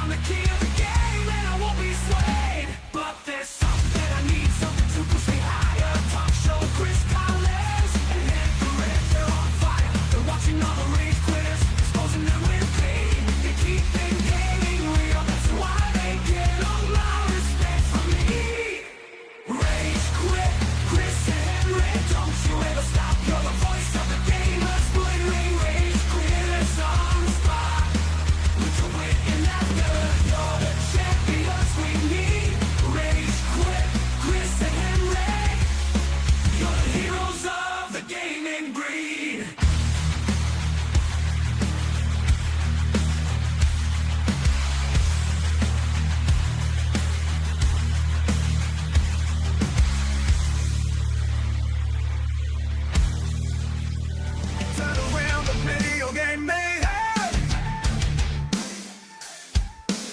I'm the king of the game and I won't be swayed. But there's something I need, something to push me higher. Talk show Chris Collins and HenricK, they're on fire. They're watching all the rage quitters, exposing them with pain. They keep their gaming real, that's why they get all my respect from me. Rage quit, Chris and HenricK, don't you ever stop. You're the voice of the gamers, splittering rage quitters on the spot. We do it in after, you're the champions we need. Rage quit, Chris and HenricK, you're the heroes of the gaming breed. Turn around the video game mayhem.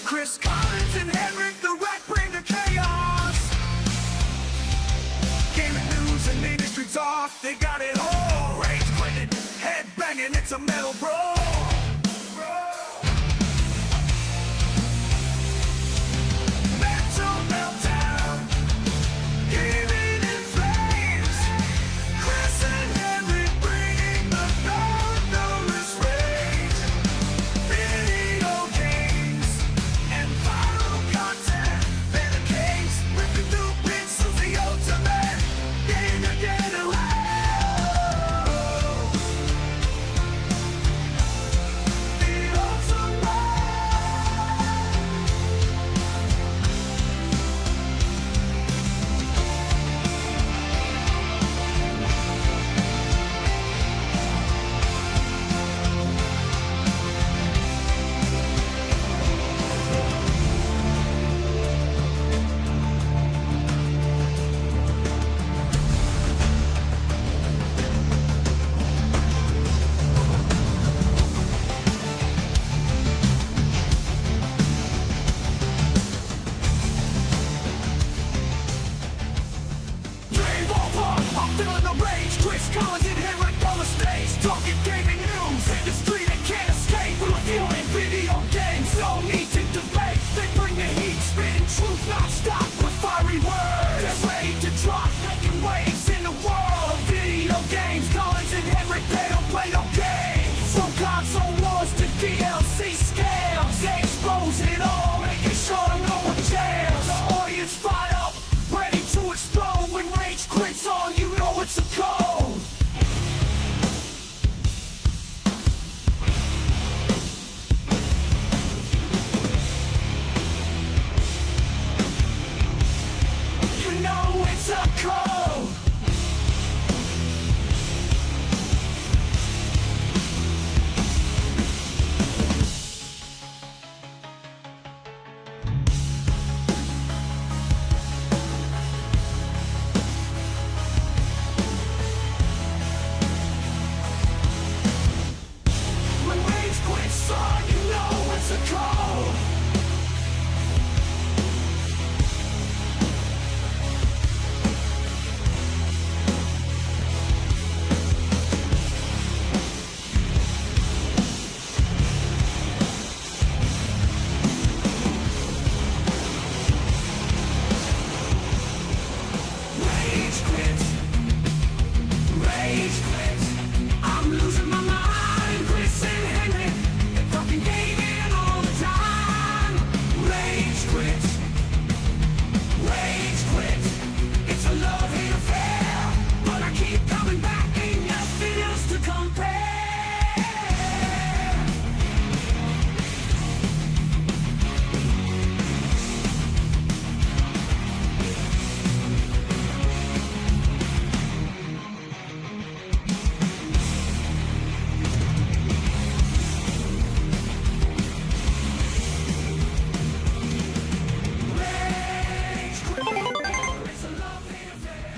Chris Collins and HenricK, the rat bring the chaos. Gaming news and industry talk, they got it all. Rage quitting, head banging, it's a metal brawl. Mental meltdown, gaming in flames. Chris and HenricK bringing the thunderous rage. Video games and viral content. Better games, ripping through pixels, the ultimate gamer getaway. The ultimate. Game over, I'm feeling the rage. Chris Collins and HenricK on the stage, talking gaming news. Industry that can't escape. We're reviewing video games, no need to debate. They bring the heat, spitting truth non-stop with fiery words. They're ready to drop, making waves in the world of video games. Collins and HenricK, they don't play no games. From console wars to DLC scams, they expose it all, making sure no one jails. The audience fired up, ready to explode. When rage quits on, you know it's a code. You know it's a code. When rage quits on, you know it's a code. Rage quit. Rage quit. I'm losing my mind. Chris and HenricK, they're fucking gaming all the time. Rage quit. Rage quit. It's a love-hate affair, but I keep coming back. Ain't nothing else to compare. Rage quit. It's a love-hate affair.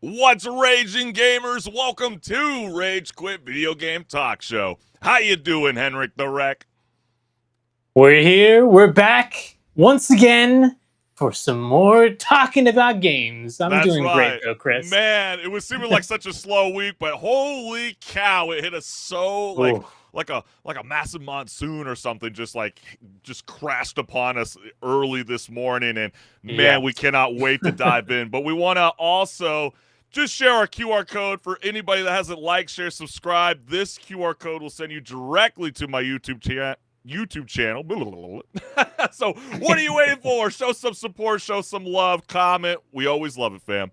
What's raging, gamers? Welcome to Rage Quit Video Game Talk Show. How you doing, HenricK the Wreck? We're here. We're back. once again for some more talking about games. I'm That's doing great right. though, Chris. Man, it was seeming like such a slow week, but holy cow, it hit us so Oh, like a massive monsoon or something just crashed upon us early this morning, and man, yeah. we cannot wait to dive in. But we want to also just share our QR code for anybody that hasn't liked, share, subscribe. This QR code will send you directly to my YouTube channel. So what are you waiting for? Show some support, show some love, comment. We always love it, fam.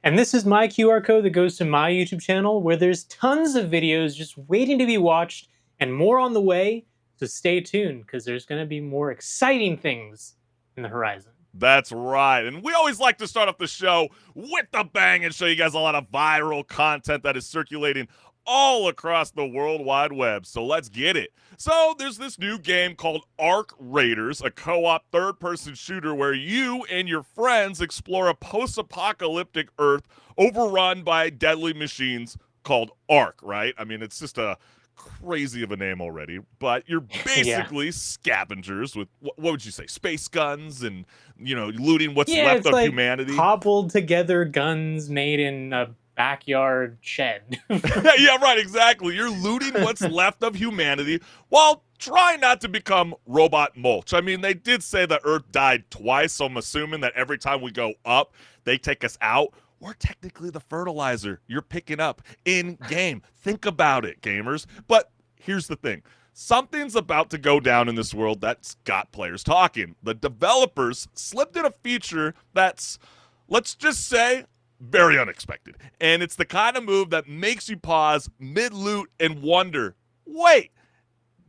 And this is my QR code that goes to my YouTube channel where there's tons of videos just waiting to be watched and more on the way. So stay tuned because there's going to be more exciting things in the horizon. That's right. And we always like to start off the show with the bang and show you guys a lot of viral content that is circulating all across the World Wide Web. So let's get it. So there's this new game called Ark Raiders, a co-op third-person shooter where you and your friends explore a post-apocalyptic Earth overrun by deadly machines called Ark, right? I mean, it's just a crazy of a name already, but you're Yeah. basically scavengers with what would you say, space guns and looting what's Yeah, left it's of like humanity. cobbled together guns made in a backyard shed. Yeah, right, exactly. You're looting what's left of humanity while trying not to become robot mulch. I mean, they did say that Earth died twice, so I'm assuming that every time we go up, they take us out. We're technically the fertilizer you're picking up in game. Think about it, gamers. But here's the thing. Something's about to go down in this world that's got players talking. The developers slipped in a feature that's, let's just say, very unexpected. And it's the kind of move that makes you pause mid-loot and wonder, wait,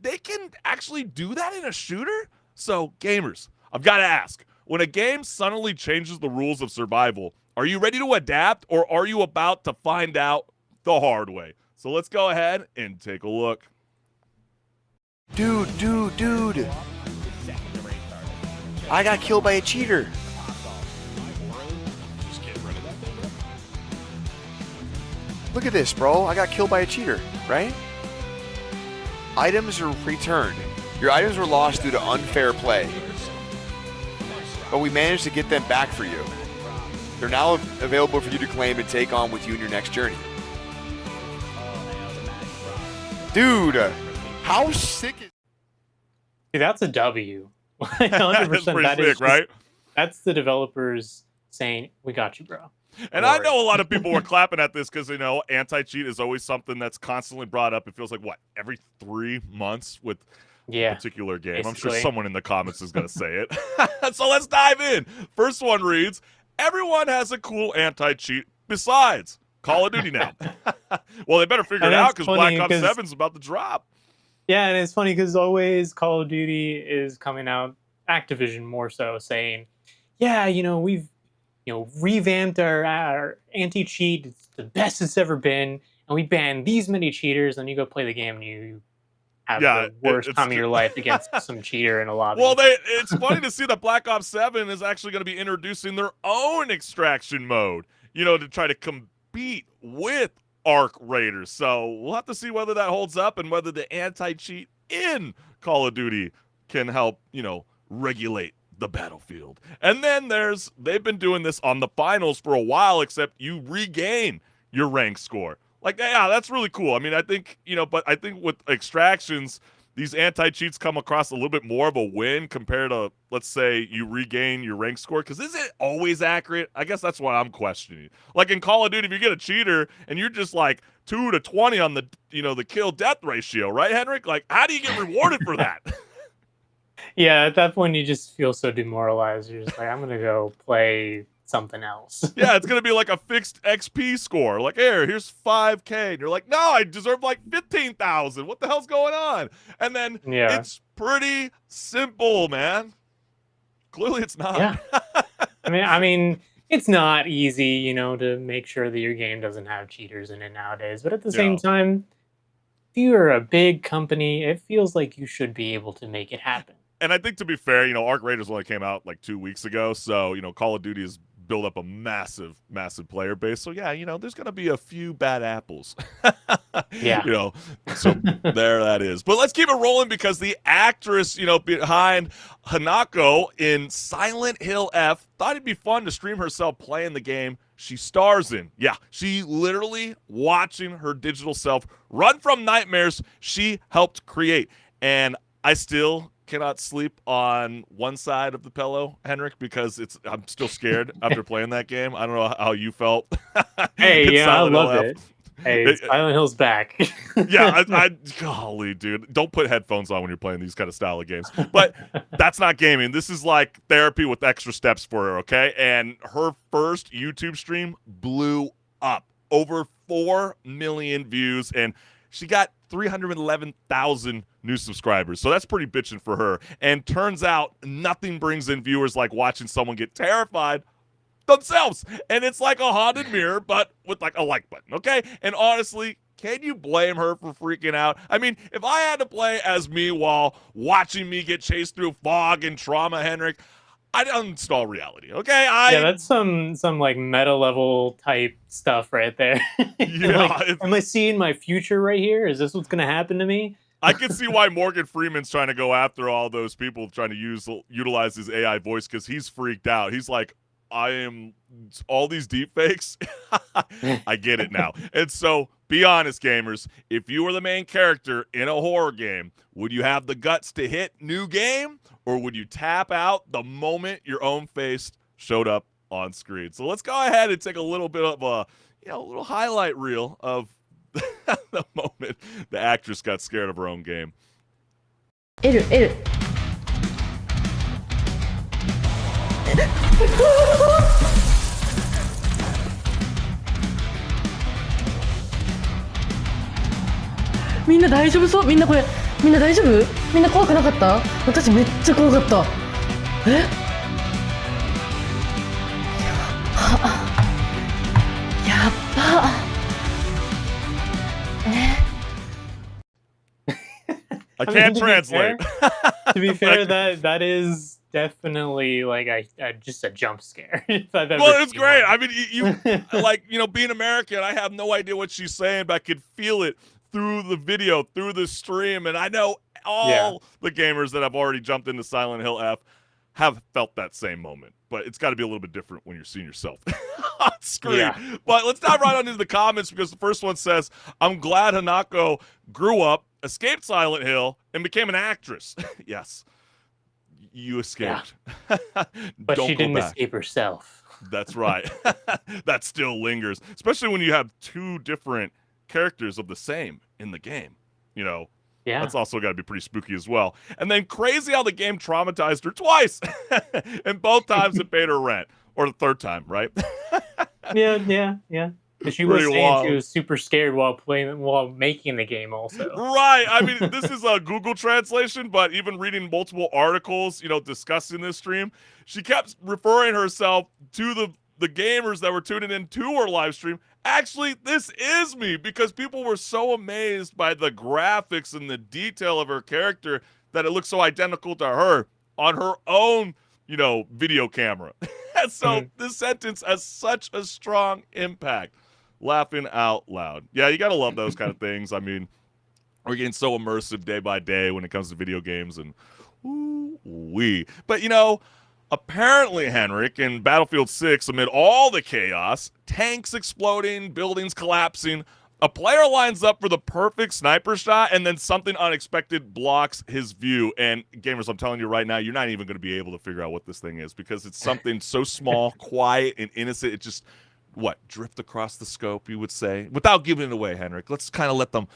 they can actually do that in a shooter? So, gamers, I've got to ask, when a game suddenly changes the rules of survival, are you ready to adapt or are you about to find out the hard way? So let's go ahead and take a look. Dude. I got killed by a cheater. Look at this, bro. I got killed by a cheater, right? Items are returned. Your items were lost due to unfair play, but we managed to get them back for you. They're now available for you to claim and take on with you in your next journey. Dude, how sick is... Dude, that's a W. That's 100%. pretty sick, right? That's the developers saying, "We got you, bro." And I know a lot of people were clapping at this because, anti-cheat is always something that's constantly brought up. It feels like, what, every 3 months with a particular game? Basically. I'm sure someone in the comments is going to say it. So let's dive in. First one reads, everyone has a cool anti-cheat besides Call of Duty now. Well, they better figure it out because Black Ops 7 is about to drop. Yeah, and it's funny because always Call of Duty is coming out, Activision more so, saying, yeah, we've revamped our anti-cheat. It's the best it's ever been, and we banned these many cheaters. And you go play the game, and you have the worst time of your life against some cheater in a lobby. Well, it's funny to see that Black Ops 7 is actually going to be introducing their own extraction mode, to try to compete with Ark Raiders. So we'll have to see whether that holds up and whether the anti-cheat in Call of Duty can help, regulate the battlefield. And then they've been doing this on the finals for a while, except you regain your rank score. Like, yeah, that's really cool. I mean, I think, but I think with extractions, these anti-cheats come across a little bit more of a win compared to, let's say, you regain your rank score. Because is it always accurate? I guess that's what I'm questioning. Like in Call of Duty, if you get a cheater and you're just like 2 to 20 on the, the kill-death ratio, right, HenricK? Like, how do you get rewarded for that? Yeah, at that point, you just feel so demoralized. You're just like, I'm going to go play something else. Yeah, it's going to be like a fixed XP score. Like, here's 5K. And you're like, no, I deserve like 15,000. What the hell's going on? And then it's pretty simple, man. Clearly it's not. Yeah. I mean, it's not easy, to make sure that your game doesn't have cheaters in it nowadays. But at the same time, if you're a big company, it feels like you should be able to make it happen. And I think, to be fair, Ark Raiders only came out like 2 weeks ago. So, Call of Duty has build up a massive, massive player base. So yeah, there's gonna be a few bad apples. Yeah. So there that is. But let's keep it rolling because the actress, behind Hanako in Silent Hill F thought it'd be fun to stream herself playing the game she stars in. Yeah, she literally watching her digital self run from nightmares she helped create. And I still cannot sleep on one side of the pillow, HenricK, because I'm still scared after playing that game. I don't know how you felt. Hey, in yeah, I Silent Hill love F. it. Hey, Silent Hill's back. Yeah, golly, dude, don't put headphones on when you're playing these kind of style of games. But that's not gaming. This is like therapy with extra steps for her, okay? And her first YouTube stream blew up, over 4 million views, and she got 311,000 new subscribers. So that's pretty bitching for her. And turns out nothing brings in viewers like watching someone get terrified themselves. And it's like a haunted mirror, but with like a like button, okay? And honestly, can you blame her for freaking out? I mean, if I had to play as me while watching me get chased through fog and trauma, HenricK, I'd uninstall reality, okay? Yeah, that's some like meta level type stuff right there. Yeah, like, am I seeing my future right here? Is this what's gonna happen to me? I can see why Morgan Freeman's trying to go after all those people trying to utilize his AI voice, because he's freaked out. He's like, I am all these deep fakes. I get it now. And so be honest, gamers, if you were the main character in a horror game, would you have the guts to hit new game, or would you tap out the moment your own face showed up on screen? So let's go ahead and take a little bit of a little highlight reel of the moment the actress got scared of her own game. L みんな大丈夫そうみんなこれみんな大丈夫みんな怖くなかった私めっちゃ怖かったえやっば I can't translate. To be fair, that is definitely like just a jump scare. If I've ever Well, it's seen great. one. I mean, you like, being American, I have no idea what she's saying, but I could feel it through the video, through the stream, and I know all the gamers that have already jumped into Silent Hill F have felt that same moment. But it's got to be a little bit different when you're seeing yourself on screen. Yeah. But let's dive right on into the comments, because the first one says, I'm glad Hanako grew up, escaped Silent Hill, and became an actress. Yes, you escaped. But Don't she go didn't back. escape herself. That's right. That still lingers, especially when you have two different characters of the same in the game. Yeah. That's also got to be pretty spooky as well. And then crazy how the game traumatized her twice. And both times it paid her rent. Or the third time, right? Yeah. But she was Pretty saying wild. she was super scared while making the game also. Right. I mean, this is a Google translation, but even reading multiple articles, discussing this stream, she kept referring herself to the gamers that were tuning in to her live stream. Actually, this is me, because people were so amazed by the graphics and the detail of her character that it looked so identical to her on her own, video camera. And so this sentence has such a strong impact. Laughing out loud. Yeah, you got to love those kind of things. I mean, we're getting so immersive day by day when it comes to video games, and ooh-wee. But, apparently, HenricK, in Battlefield 6, amid all the chaos, tanks exploding, buildings collapsing, a player lines up for the perfect sniper shot, and then something unexpected blocks his view. And gamers, I'm telling you right now, you're not even going to be able to figure out what this thing is, because it's something so small, quiet, and innocent. It just, drift across the scope, you would say, without giving it away, HenricK. Let's kind of let them,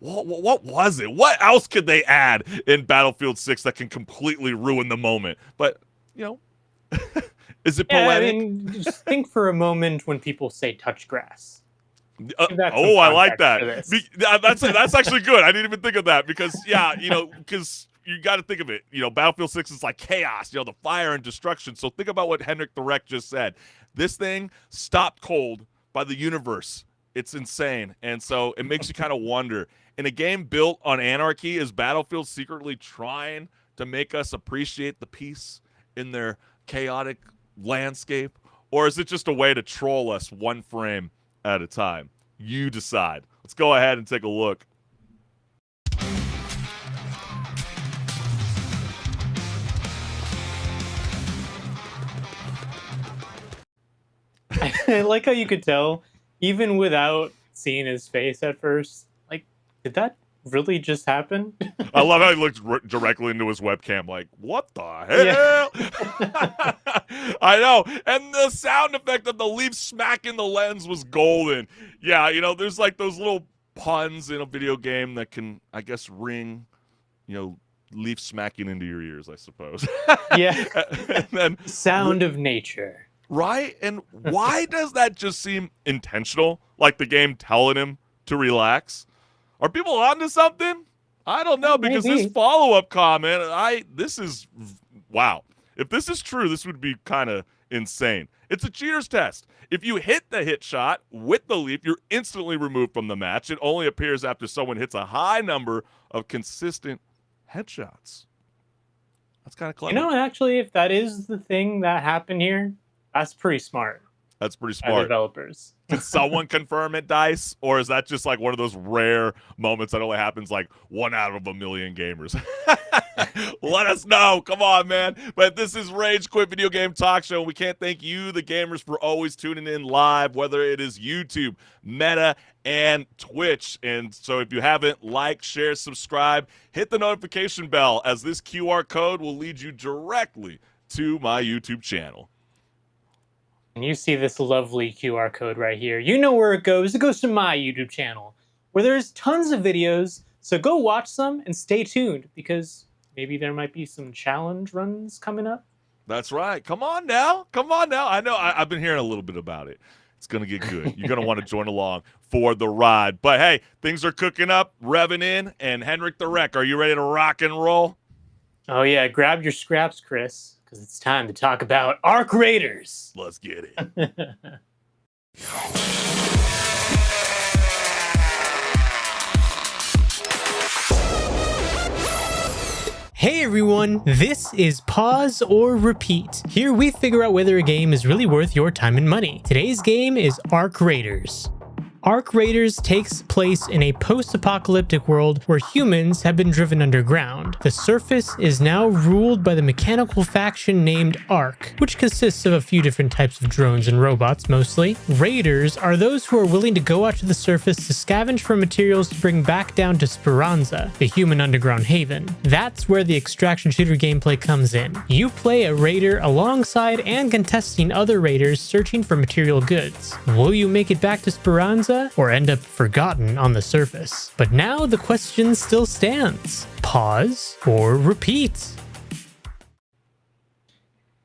what was it? What else could they add in Battlefield 6 that can completely ruin the moment? But, is it poetic? I mean, just think for a moment when people say touch grass. I like that. context to this. That's actually good. I didn't even think of that, because because you got to think of it. Battlefield 6 is like chaos. The fire and destruction. So think about what HenricK the Wreck just said. This thing stopped cold by the universe. It's insane, and so it makes you kind of wonder. In a game built on anarchy, is Battlefield secretly trying to make us appreciate the peace in their chaotic landscape? Or is it just a way to troll us one frame at a time? You decide. Let's go ahead and take a look. I like how you could tell, even without seeing his face at first, like, did that really just happen? I love how he looked directly into his webcam like, what the Yeah. hell? I know. And the sound effect of the leaf smacking the lens was golden. Yeah, you know, there's like those little puns in a video game that can, I guess, ring, you know, leaf smacking into your ears, I suppose. Yeah. And then Sound of nature. right? And why does that just seem intentional? Like the game telling him to relax? Are people onto something? I don't know, because Maybe. this follow-up comment, this is, wow. If this is true, this would be kind of insane. It's a cheater's test. If you hit the hit shot with the leaf, you're instantly removed from the match. It only appears after someone hits a high number of consistent headshots. That's kind of clever. You know, actually, if that is the thing that happened here, that's pretty smart. That's pretty By smart. developers. Can someone confirm it, Dice? Or is that just like one of those rare moments that only happens like 1 out of a million gamers? Let us know. Come on, man. But this is Rage Quit Video Game Talk Show. We can't thank you, the gamers, for always tuning in live, whether it is YouTube, Meta, and Twitch. And so if you haven't, like, share, subscribe, hit the notification bell, as this QR code will lead you directly to my YouTube channel. And you see this lovely QR code right here. You know where it goes. It goes to my YouTube channel, where there's tons of videos. So go watch some and stay tuned, because maybe there might be some challenge runs coming up. That's right. Come on now. Come on now. I know I've been hearing a little bit about it. It's going to get good. You're going to want to join along for the ride. But hey, things are cooking up, revving in, and HenricK the Wreck, are you ready to rock and roll? Oh yeah, grab your scraps, Chris, because it's time to talk about Arc Raiders. Let's get it. Hey everyone, this is Pause or Repeat. Here we figure out whether a game is really worth your time and money. Today's game is Arc Raiders. Arc Raiders takes place in a post-apocalyptic world where humans have been driven underground. The surface is now ruled by the mechanical faction named Arc, which consists of a few different types of drones and robots mostly. Raiders are those who are willing to go out to the surface to scavenge for materials to bring back down to Speranza, the human underground haven. That's where the extraction shooter gameplay comes in. You play a raider alongside and contesting other raiders searching for material goods. Will you make it back to Speranza, or end up forgotten on the surface? But now the question still stands. Pause or repeat?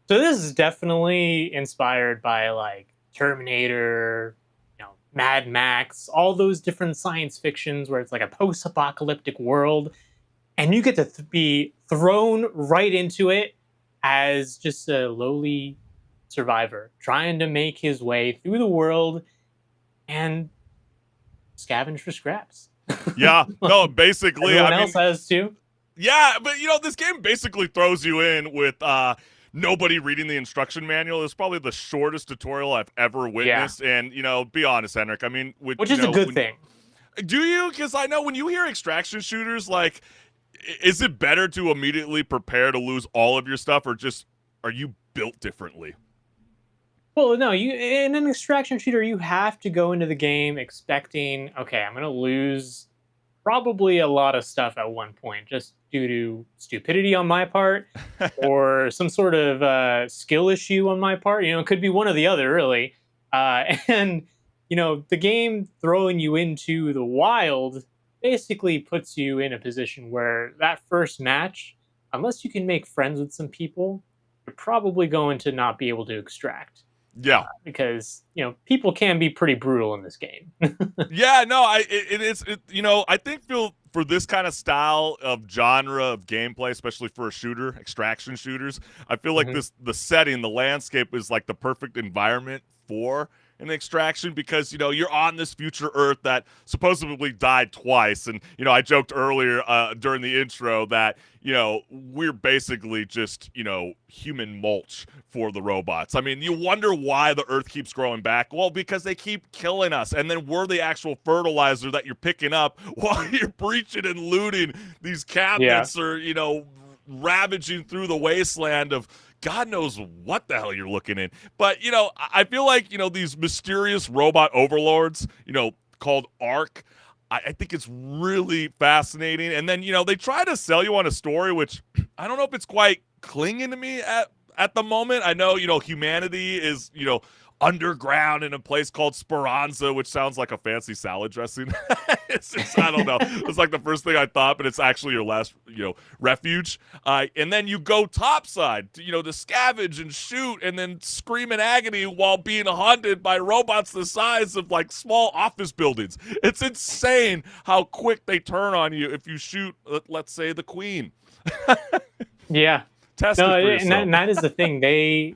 So this is definitely inspired by like Terminator, you know, Mad Max, all those different science fictions where it's like a post-apocalyptic world, and you get to be thrown right into it as just a lowly survivor trying to make his way through the world and scavenge for scraps. Yeah, no, basically. Everyone else has too. Yeah, but you know, this game basically throws you in with nobody reading the instruction manual. It's probably the shortest tutorial I've ever witnessed. Yeah. And, you know, be honest, HenricK, I mean, which is a good thing. Do you? Because I know when you hear extraction shooters, like, is it better to immediately prepare to lose all of your stuff, or just are you built differently? Well, no, you in an extraction shooter, you have to go into the game expecting, okay, I'm going to lose probably a lot of stuff at one point, just due to stupidity on my part or some sort of skill issue on my part. You know, it could be one or the other, really. And, you know, the game throwing you into the wild basically puts you in a position where that first match, unless you can make friends with some people, you're probably going to not be able to extract. Yeah, because you know people can be pretty brutal in this game. Yeah, no, you know, I think for this kind of style of genre of gameplay, especially for a shooter, extraction shooters, I feel like the setting, the landscape is like the perfect environment for an extraction because, you know, you're on this future Earth that supposedly died twice. And, you know, I joked earlier during the intro that, you know, we're basically just, you know, human mulch for the robots. I mean, you wonder why the Earth keeps growing back. Well, because they keep killing us. And then we're the actual fertilizer that you're picking up while you're breaching and looting these cabinets or, you know, ravaging through the wasteland of God knows what the hell you're looking in. But, you know, I feel like, you know, these mysterious robot overlords, you know, called ARC, I think it's really fascinating. And then, you know, they try to sell you on a story, which I don't know if it's quite clinging to me at the moment. I know, you know, humanity is, you know, underground in a place called Speranza, which sounds like a fancy salad dressing. I don't know. It's like the first thing I thought, but it's actually your last, you know, refuge. And then you go topside, to, you know, to scavenge and shoot and then scream in agony while being hunted by robots the size of like small office buildings. It's insane how quick they turn on you if you shoot, let's say, the queen. Yeah. Test No, it for and yourself. that is the thing. They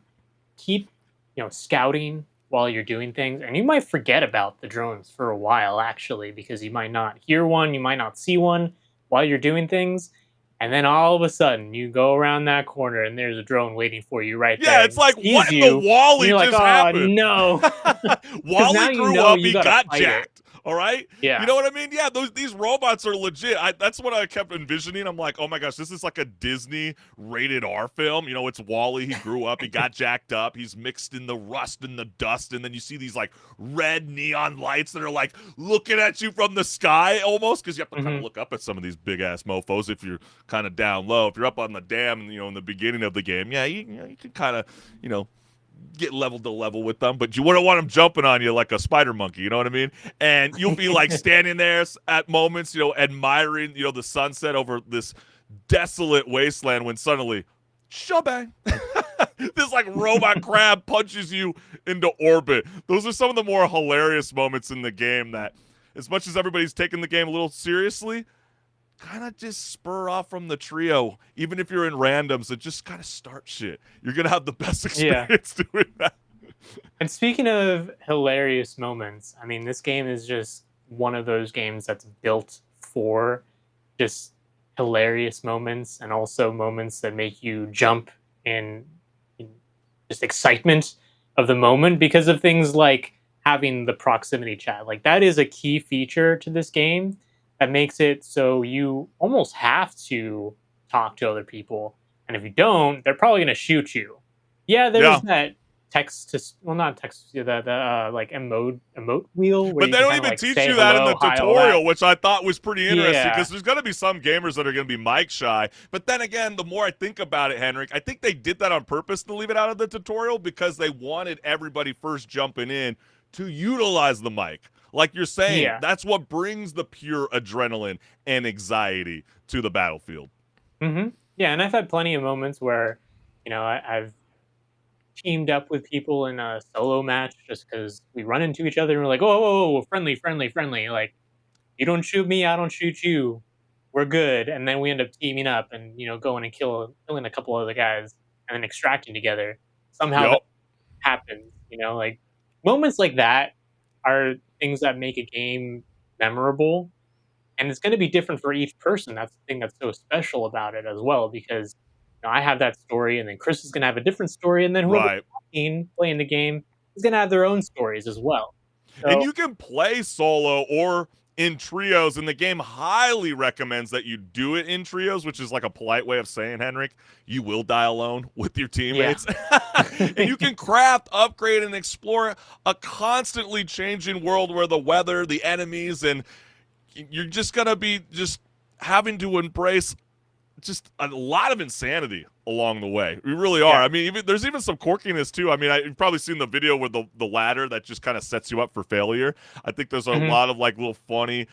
keep, you know, scouting while you're doing things, and you might forget about the drones for a while, actually, because you might not hear one, you might not see one while you're doing things, and then all of a sudden you go around that corner and there's a drone waiting for you right there. Yeah, it's and like, sees what in you, the Wally and you're like, just oh happened? no, now Wally you grew know up, you he gotta got fight it. jacked. All right? Yeah. You know what I mean? Yeah, these robots are legit. That's what I kept envisioning. I'm like, oh my gosh, this is like a Disney rated R film. You know, it's Wally. He grew up, he got jacked up, he's mixed in the rust and the dust, and then you see these like red neon lights that are like looking at you from the sky almost, because you have to kind of look up at some of these big ass mofos if you're kind of down low. If you're up on the dam, you know, in the beginning of the game, yeah, you can kind of, you know, get level to level with them, but you wouldn't want them jumping on you like a spider monkey, you know what I mean? And you'll be like standing there at moments, you know, admiring, you know, the sunset over this desolate wasteland when suddenly, shabang, this like robot crab punches you into orbit. Those are some of the more hilarious moments in the game that, as much as everybody's taking the game a little seriously, kind of just spur off from the trio. Even if you're in randoms, and just kind of start shit. You're gonna have the best experience doing that. And speaking of hilarious moments, I mean, this game is just one of those games that's built for just hilarious moments and also moments that make you jump in just excitement of the moment because of things like having the proximity chat. Like, that is a key feature to this game that makes it so you almost have to talk to other people. And if you don't, they're probably going to shoot you. Yeah, there's that text to, well, not text, the like emote wheel. Where But you they can don't kinda, even like, teach say you that in hello, the hi, all that. tutorial, which I thought was pretty interesting, because Yeah. there's going to be some gamers that are going to be mic shy. But then again, the more I think about it, HenricK, I think they did that on purpose to leave it out of the tutorial because they wanted everybody first jumping in to utilize the mic. Like you're saying, Yeah. that's what brings the pure adrenaline and anxiety to the battlefield. Yeah, and I've had plenty of moments where, you know, I've teamed up with people in a solo match just because we run into each other and we're like, oh, whoa, whoa, friendly, friendly, friendly. Like, you don't shoot me, I don't shoot you. We're good. And then we end up teaming up and, you know, going and killing a couple other guys and then extracting together. Somehow that Yep. happens, you know, like moments like that are things that make a game memorable. And it's going to be different for each person. That's the thing that's so special about it as well, because, you know, I have that story, and then Chris is going to have a different story, and then whoever's Right. playing the game is going to have their own stories as well. And So, you can play solo or in trios, and the game highly recommends that you do it in trios, which is like a polite way of saying, HenricK, you will die alone with your teammates. And you can craft, upgrade, and explore a constantly changing world where the weather, the enemies, and you're just going to be just having to embrace just a lot of insanity along the way. We really are. Yeah. I mean, there's even some quirkiness too. I mean, you've probably seen the video with the ladder that just kind of sets you up for failure. I think there's a lot of like little funny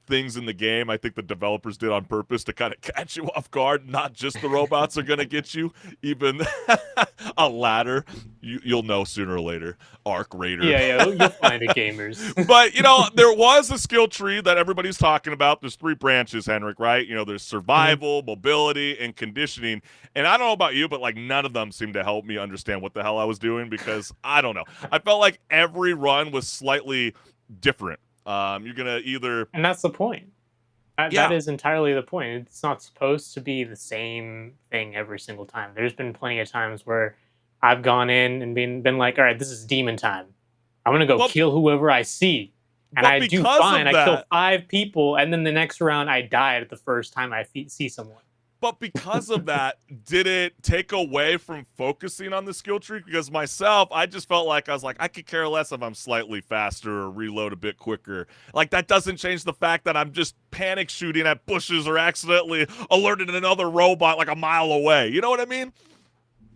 things in the game. I think the developers did on purpose to kind of catch you off guard. Not just the robots are going to get you, even a ladder. You'll know sooner or later. Arc Raider. Yeah, you'll find it, gamers. But, there was a skill tree that everybody's talking about. There's 3 branches, HenricK, right? There's survival, mobility, and conditioning. And I don't know about you, but, like, none of them seemed to help me understand what the hell I was doing because, I don't know. I felt like every run was slightly different. You're going to either... And that's the point. Yeah. That is entirely the point. It's not supposed to be the same thing every single time. There's been plenty of times where I've gone in and been like, all right, this is demon time. I'm going to go kill whoever I see. And but I do because of fine. I kill that- 5 people, and then the next round I died the first time I see someone. But because of that, did it take away from focusing on the skill tree? Because myself, I just felt like I could care less if I'm slightly faster or reload a bit quicker. Like, that doesn't change the fact that I'm just panic shooting at bushes or accidentally alerted another robot like a mile away. You know what I mean?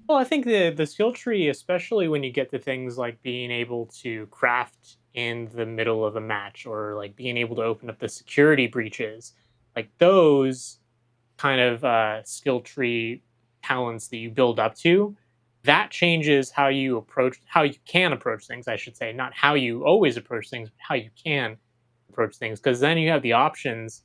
Well, I think the skill tree, especially when you get to things like being able to craft in the middle of a match or like being able to open up the security breaches, like those kind of skill tree talents that you build up to, that changes how you can approach things, I should say. Not how you always approach things, but how you can approach things. Because then you have the options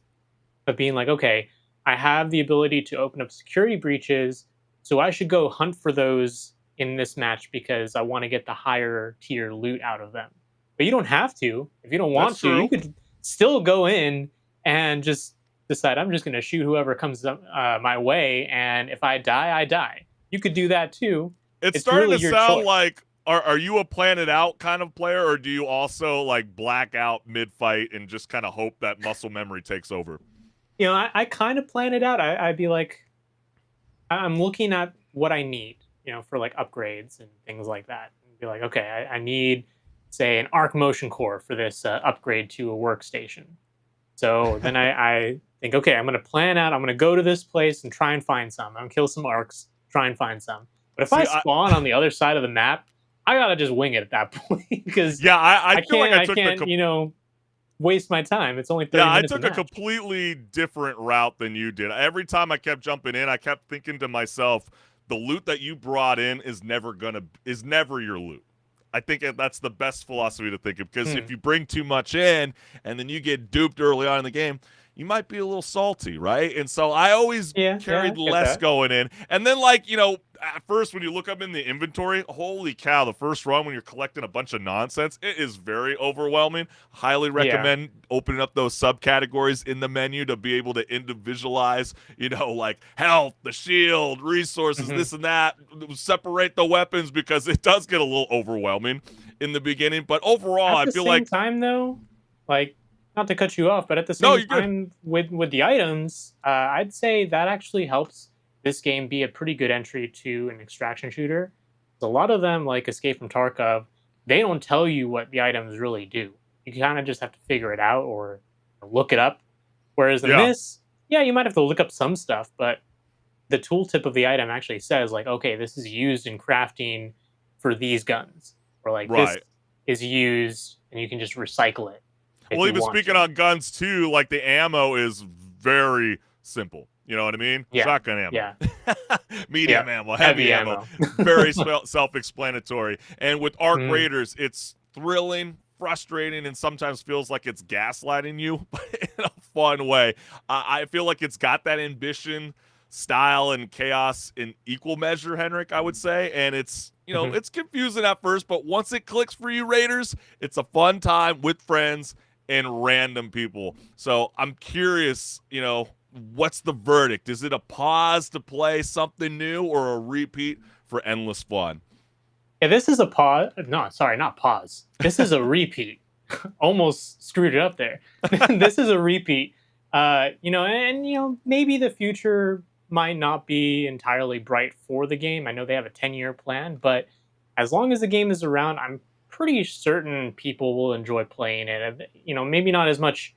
of being like, okay, I have the ability to open up security breaches, so I should go hunt for those in this match because I want to get the higher tier loot out of them. But you don't have to. If you don't want That's to, true. you could still go in and just decide I'm just going to shoot whoever comes up my way, and if I die, I die. You could do that too. It's starting really to your sound choice. like, are you a plan it out kind of player, or do you also like black out mid-fight and just kind of hope that muscle memory takes over? I kind of plan it out. I'd be like, I'm looking at what I need, for like upgrades and things like that. And be like, okay, I need, say, an arc motion core for this upgrade to a workstation. So then I think, okay, I'm going to plan out, I'm going to go to this place and try and find some. I'm going to kill some arcs, try and find some. But if I spawn on the other side of the map, I got to just wing it at that point. Because I feel like I can't, took waste my time. It's only 30 I minutes took a a match. completely different route than you did. Every time I kept jumping in, I kept thinking to myself, the loot that you brought in is never your loot. I think that's the best philosophy to think of, because if you bring too much in and then you get duped early on in the game, you might be a little salty, right? And so I always carried I get less that. going in. And then, like, at first when you look up in the inventory, holy cow, the first run when you're collecting a bunch of nonsense, it is very overwhelming. Highly recommend opening up those subcategories in the menu to be able to individualize, like health, the shield, resources, this and that, separate the weapons, because it does get a little overwhelming in the beginning. But overall, I feel like... At the same time, though, like, not to cut you off, but at the No, same you're good. time, with the items, I'd say that actually helps this game be a pretty good entry to an extraction shooter. A lot of them, like Escape from Tarkov, they don't tell you what the items really do. You kind of just have to figure it out or look it up. Whereas in this, you might have to look up some stuff, but the tooltip of the item actually says, like, okay, this is used in crafting for these guns, or like this is used, and you can just recycle it. Well, even speaking on guns too, like the ammo is very simple. You know what I mean? Yeah. Shotgun ammo. Yeah. Medium ammo. Heavy ammo. Very self-explanatory. And with Arc Raiders, it's thrilling, frustrating, and sometimes feels like it's gaslighting you, but in a fun way. I feel like it's got that ambition, style, and chaos in equal measure, HenricK, I would say. And it's, it's confusing at first, but once it clicks for you, Raiders, it's a fun time with friends and random people. So I'm curious, what's the verdict? Is it a pause to play something new, or a repeat for endless fun? Yeah, this is a pause. No, sorry, not pause. This is a repeat. Almost screwed it up there. This is a repeat. Maybe the future might not be entirely bright for the game. I know they have a 10-year plan, but as long as the game is around, I'm pretty certain people will enjoy playing it. Maybe not as much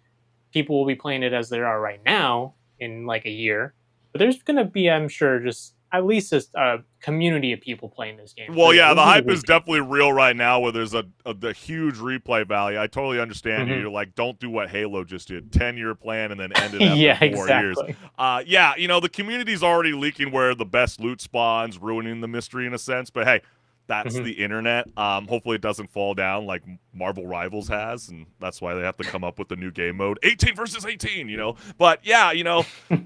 people will be playing it as there are right now in like a year, but there's going to be, I'm sure, just at least a community of people playing this game. Well, So, yeah, this the a hype good is game. definitely real right now where there's the huge replay value. I totally understand you. Mhm. You're like, don't do what Halo just did. 10-year plan and then end it Yeah, after 4 years. exactly. Yeah, the community's already leaking where the best loot spawns, ruining the mystery in a sense. But hey, that's Mhm. the internet. Hopefully it doesn't fall down like Marvel Rivals has, and that's why they have to come up with the new game mode, 18 versus 18. But yeah,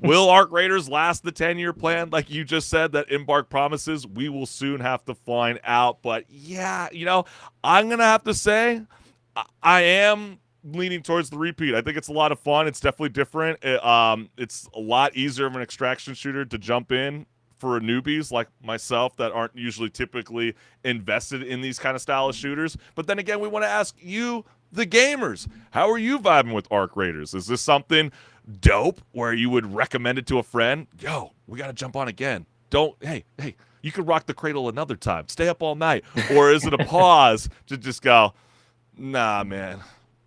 will Arc Raiders last the 10-year plan like you just said that Embark promises? We will soon have to find out. But yeah, I'm gonna have to say I am leaning towards the repeat. I think it's a lot of fun. It's definitely different. It's a lot easier of an extraction shooter to jump in for newbies like myself that aren't usually typically invested in these kind of style of shooters. But then again, we want to ask you, the gamers, how are you vibing with Arc Raiders? Is this something dope where you would recommend it to a friend? Yo, we got to jump on again. Hey, you could rock the cradle another time. Stay up all night. Or is it a pause to just go, nah, man,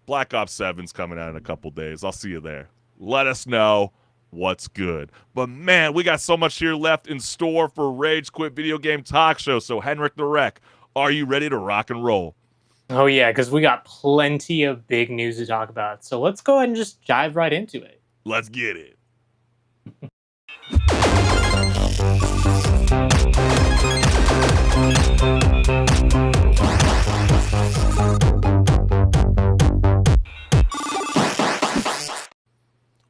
Black Ops 7's coming out in a couple days. I'll see you there. Let us know what's good. But man, we got so much here left in store for Rage Quit Video Game Talk Show. So HenricK the Wreck, are you ready to rock and roll? Oh yeah, because we got plenty of big news to talk about. So let's go ahead and just dive right into it. Let's get it.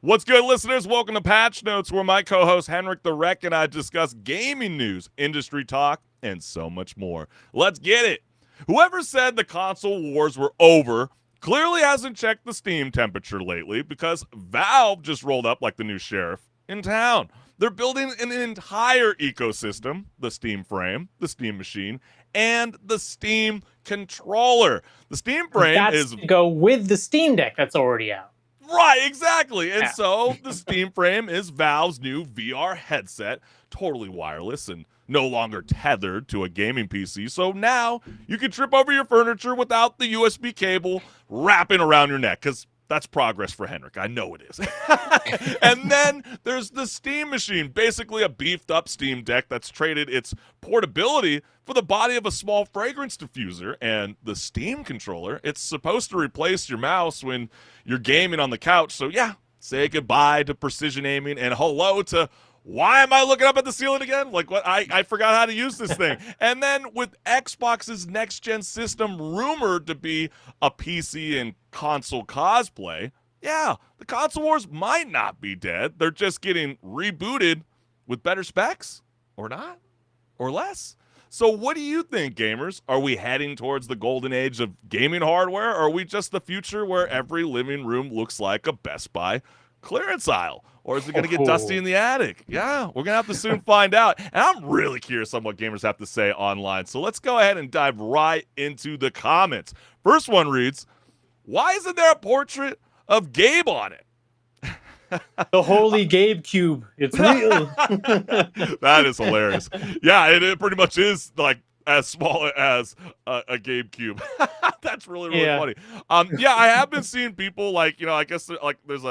What's good, listeners? Welcome to Patch Notes, where my co-host HenricK the Wreck and I discuss gaming news, industry talk, and so much more. Let's get it. Whoever said the console wars were over clearly hasn't checked the Steam temperature lately, because Valve just rolled up like the new sheriff in town. They're building an entire ecosystem, the Steam frame, the Steam machine, and the Steam controller. The Steam frame That's to go with the Steam Deck that's already out. Right, exactly. And Yeah. so the Steam frame is Valve's new VR headset, totally wireless and no longer tethered to a gaming PC. So now you can trip over your furniture without the USB cable wrapping around your neck, because that's progress for HenricK. I know it is. And then there's the Steam machine, basically a beefed up Steam Deck that's traded its portability for the body of a small fragrance diffuser. And the Steam controller, it's supposed to replace your mouse when you're gaming on the couch. So yeah, say goodbye to precision aiming and hello to, why am I looking up at the ceiling again? Like, what? I forgot how to use this thing. And then with Xbox's next-gen system rumored to be a PC and console cosplay, yeah, the console wars might not be dead. They're just getting rebooted with better specs, or not, or less. So what do you think, gamers? Are we heading towards the golden age of gaming hardware, or are we just the future where every living room looks like a Best Buy clearance aisle? Or is it going to get dusty in the attic? Yeah, we're going to have to soon find out. And I'm really curious on what gamers have to say online. So let's go ahead and dive right into the comments. First one reads, why isn't there a portrait of Gabe on it? The holy Gabe cube. It's real. That is hilarious. Yeah, it pretty much is like as small as a Gabe cube. That's really funny. Yeah, I have been seeing people like, I guess like there's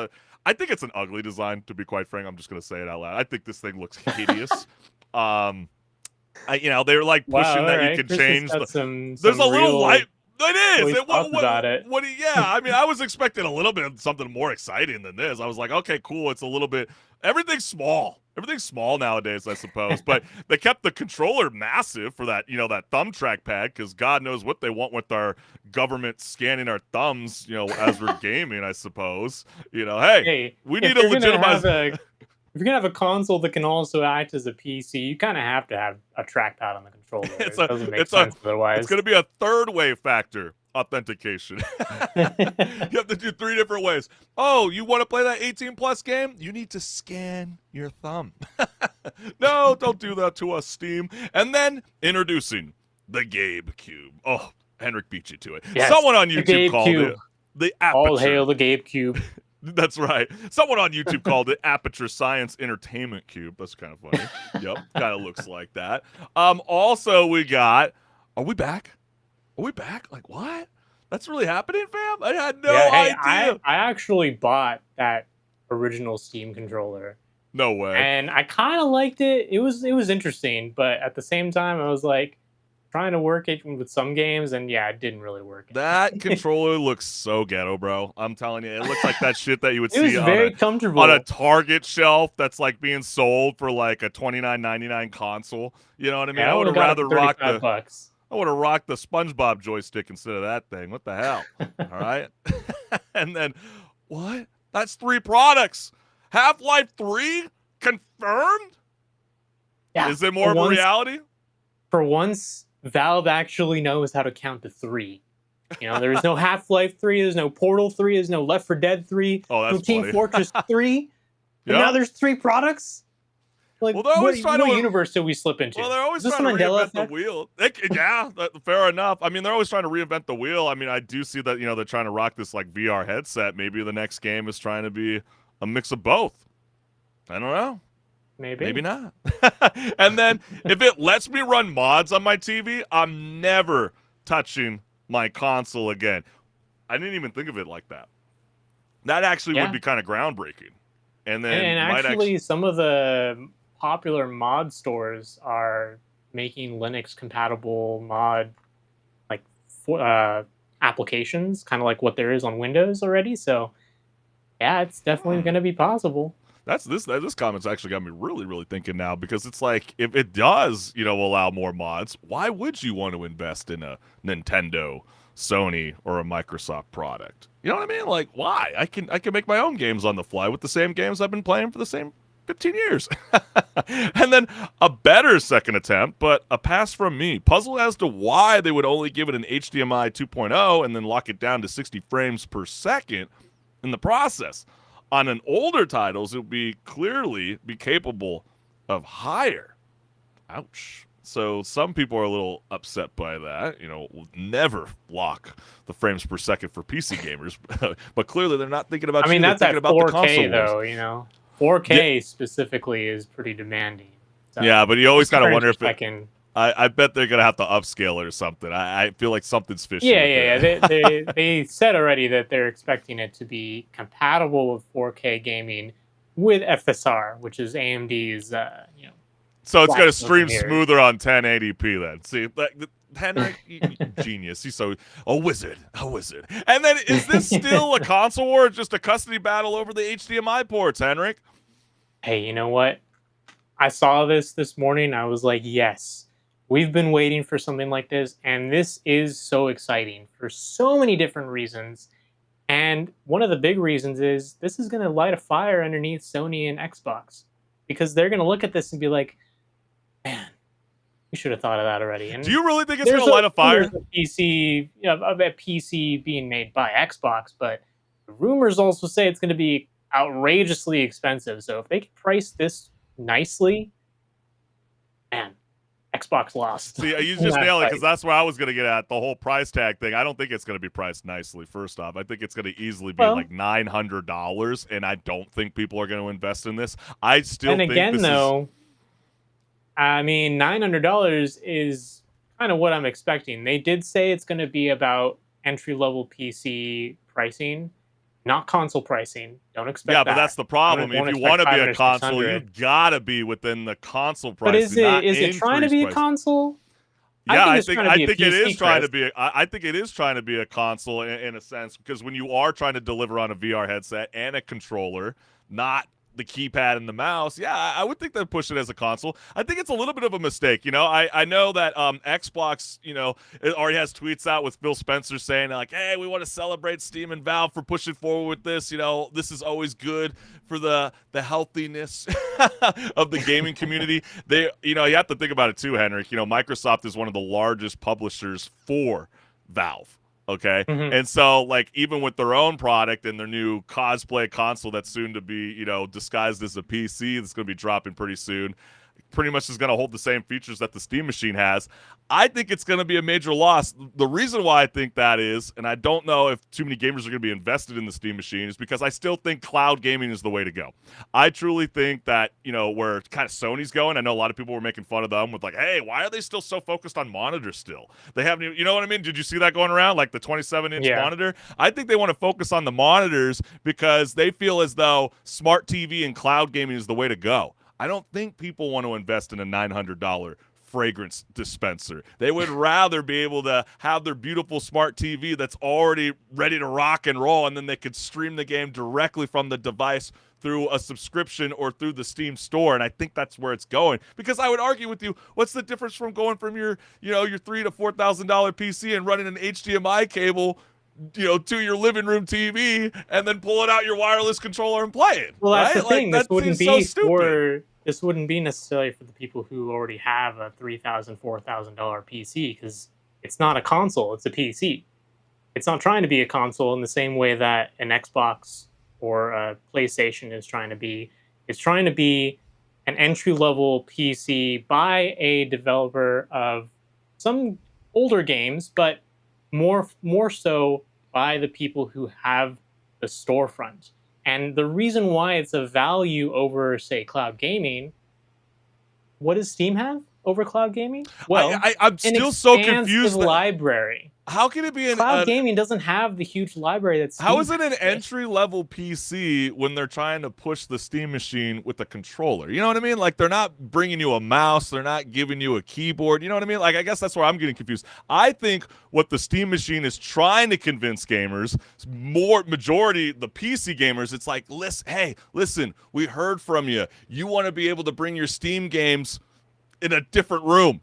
I think it's an ugly design, to be quite frank. I'm just gonna say it out loud. I think this thing looks hideous. They're like pushing that you can change. There's a little light. It is. About it. I mean, I was expecting a little bit of something more exciting than this. I was like, okay, cool. It's a little bit. Everything's small. Everything's small nowadays, I suppose. But they kept the controller massive for that, that thumb trackpad, because God knows what they want with our government scanning our thumbs, as we're gaming, I suppose. Hey, we need to legitimize. If you're gonna have a console that can also act as a PC, you kind of have to have a trackpad on the controller. It doesn't make sense otherwise. It's going to be a third way factor authentication. You have to do 3 different ways. Oh, you want to play that 18+ game? You need to scan your thumb. No, don't do that to us, Steam. And then introducing the Gabe Cube. Oh, HenricK beat you to it. Yes, someone on YouTube called it the Aperture. All hail the Gabe Cube. That's right. Someone on YouTube called it Aperture Science Entertainment Cube. That's kind of funny. Yep, kind of looks like that. Also, we got. Are we back? Are we back? Like, what? That's really happening, fam? I had no idea. I actually bought that original Steam controller. No way. And I kind of liked it. It was interesting, but at the same time, I was like trying to work it with some games, and yeah, it didn't really work. That controller looks so ghetto, bro. I'm telling you, it looks like that shit that you would It was see very comfortable. on a Target shelf that's like being sold for like a $29.99 console. You know what I mean? Yeah, I would have rather rocked the $35. I would have rocked the SpongeBob joystick instead of that thing. What the hell? All right. And then what? That's 3 products. Half-Life 3 confirmed? Yeah, Is it more of a reality? For once, Valve actually knows how to count to 3. You know, there's no Half-Life 3, there's no Portal 3, there's no Left 4 Dead 3, Oh, no that's Team funny. Fortress 3. And Yeah. now there's 3 products? Like, Well, they're always trying what to- universe did we slip into? Well, they're always Is this trying to Mandela reinvent effect? the wheel. Yeah, fair enough. I mean, they're always trying to reinvent the wheel. I mean, I do see that, they're trying to rock this like VR headset. Maybe the next game is trying to be a mix of both. I don't know. Maybe not. And then if it lets me run mods on my TV, I'm never touching my console again. I didn't even think of it like that. That actually would be kind of groundbreaking. And then And actually, some of the popular mod stores are making Linux compatible mod applications, kind of like what there is on Windows already. So yeah, it's definitely going to be possible. This comment's actually got me really, really thinking now, because it's like, if it does, allow more mods, why would you want to invest in a Nintendo, Sony, or a Microsoft product? You know what I mean? Like, why? I can make my own games on the fly with the same games I've been playing for the same 15 years. And then a better second attempt, but a pass from me. Puzzle as to why they would only give it an HDMI 2.0 and then lock it down to 60 frames per second in the process. On an older titles, it would be clearly be capable of higher. Ouch. So some people are a little upset by that. We'll never lock the frames per second for PC gamers, but clearly they're not thinking about. I mean, that's at about 4K the though. 4K specifically is pretty demanding. So yeah, but you always kind of wonder if I bet they're gonna have to upscale it or something. I feel like something's fishy. Yeah. They said already that they're expecting it to be compatible with 4K gaming with FSR, which is AMD's. So it's gonna stream here. smoother on 1080p then. See, HenricK, genius. He's a wizard. And then is this still a console war, or just a custody battle over the HDMI ports, HenricK? Hey, you know what? I saw this morning. I was like, yes. We've been waiting for something like this, and this is so exciting for so many different reasons. And one of the big reasons is this is going to light a fire underneath Sony and Xbox, because they're going to look at this and be like, man, we should have thought of that already. And do you really think it's going to light a fire? There's a PC, of a PC being made by Xbox, but the rumors also say it's going to be outrageously expensive. So if they can price this nicely, man, Xbox lost. See, you just nailed it, because that's where I was going to get at, the whole price tag thing. I don't think it's going to be priced nicely, first off. I think it's going to easily be like $900, and I don't think people are going to invest in this. I still think I mean, $900 is kind of what I'm expecting. They did say it's going to be about entry-level PC pricing, not console pricing. Don't expect that. Yeah, but that's the problem. If you want to be a console, you gotta be within the console price. But is it trying to be a console? Yeah, I think it is trying to be. I think it is trying to be a console in a sense, because when you are trying to deliver on a VR headset and a controller, not the keypad and the mouse, yeah, I would think they'd push it as a console. I think it's a little bit of a mistake. I know that Xbox, it already has tweets out with Phil Spencer saying like, hey, we want to celebrate Steam and Valve for pushing forward with this. This is always good for the healthiness of the gaming community. You have to think about it too, HenricK. Microsoft is one of the largest publishers for Valve. Okay. Mm-hmm. And so, like, even with their own product and their new cosplay console that's soon to be, disguised as a PC, that's going to be dropping pretty soon, pretty much is going to hold the same features that the Steam machine has. I think it's going to be a major loss. The reason why I think that is, and I don't know if too many gamers are going to be invested in the Steam machine, is because I still think cloud gaming is the way to go. I truly think that, where kind of Sony's going, I know a lot of people were making fun of them with like, hey, why are they still so focused on monitors still? They haven't even, you know what I mean? Did you see that going around? Like the 27-inch monitor? I think they want to focus on the monitors because they feel as though smart TV and cloud gaming is the way to go. I don't think people want to invest in a $900 fragrance dispenser. They would rather be able to have their beautiful smart TV that's already ready to rock and roll, and then they could stream the game directly from the device through a subscription or through the Steam store. And I think that's where it's going, because I would argue with you, what's the difference from going from your $3,000 to $4,000 PC and running an HDMI cable to your living room TV and then pulling out your wireless controller and playing? Well, that's the thing. This wouldn't be necessarily for the people who already have a $3,000, $4,000 PC, because it's not a console; it's a PC. It's not trying to be a console in the same way that an Xbox or a PlayStation is trying to be. It's trying to be an entry-level PC by a developer of some older games, but more so by the people who have the storefront. And the reason why it's a value over, say, cloud gaming, what does Steam have over cloud gaming? Well, I'm still so confused. Library. How can it be cloud gaming doesn't have the huge library that's. How is it an entry-level PC when they're trying to push the Steam machine with a controller? You know what I mean? Like, they're not bringing you a mouse. They're not giving you a keyboard. You know what I mean? Like, I guess that's where I'm getting confused. I think what the Steam machine is trying to convince gamers, majority the PC gamers, it's like, listen, we heard from you. You want to be able to bring your Steam games in a different room.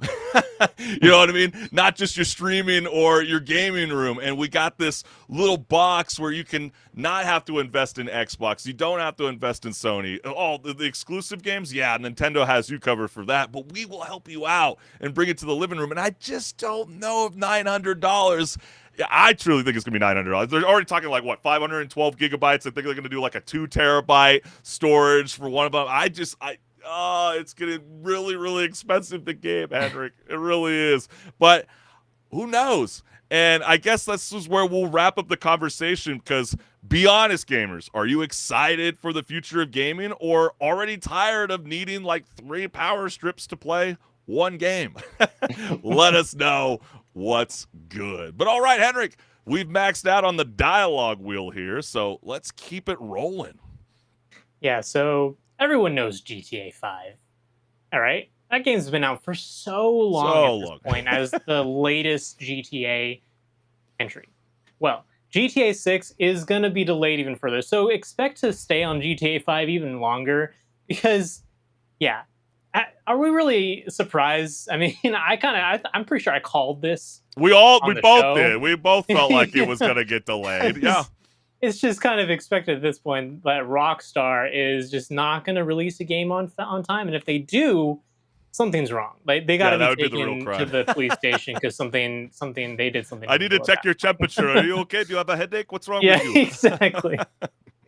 You know what I mean? Not just your streaming or your gaming room. And we got this little box where you can not have to invest in Xbox. You don't have to invest in Sony. Oh, the exclusive games? Yeah, Nintendo has you covered for that. But we will help you out and bring it to the living room. And I just don't know if $900... Yeah, I truly think it's going to be $900. They're already talking like, 512 gigabytes. I think they're going to do like a 2 terabyte storage for one of them. It's getting really, really expensive, the game, HenricK. It really is. But who knows? And I guess this is where we'll wrap up the conversation, because be honest, gamers, are you excited for the future of gaming, or already tired of needing like 3 power strips to play one game? Let us know what's good. But all right, HenricK, we've maxed out on the dialogue wheel here, so let's keep it rolling. Yeah, so everyone knows GTA 5. All right? That game's been out for so long at this point as the latest GTA entry. Well, GTA 6 is going to be delayed even further, so expect to stay on GTA 5 even longer, because, are we really surprised? I mean, I'm pretty sure I called this. We both did. We both felt like it was going to get delayed. Yeah. It's just kind of expected at this point that Rockstar is just not going to release a game on time, and if they do, something's wrong. Like, they got to be taken to the police station because they did something. I need to check your temperature. Are you okay? Do you have a headache? What's wrong with you? Yeah, exactly.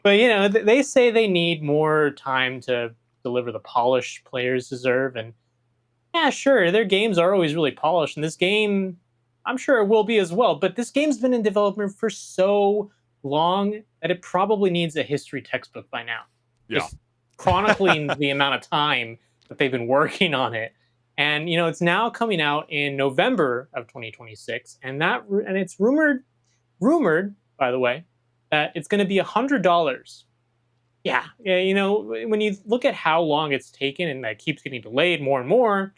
But they say they need more time to deliver the polish players deserve, and yeah, sure, their games are always really polished, and this game, I'm sure it will be as well. But this game's been in development for so long that it probably needs a history textbook by now. Yeah. Just chronicling the amount of time that they've been working on it. And it's now coming out in November of 2026, and it's rumored by the way, that it's going to be $100. Yeah, when you look at how long it's taken and that keeps getting delayed more and more,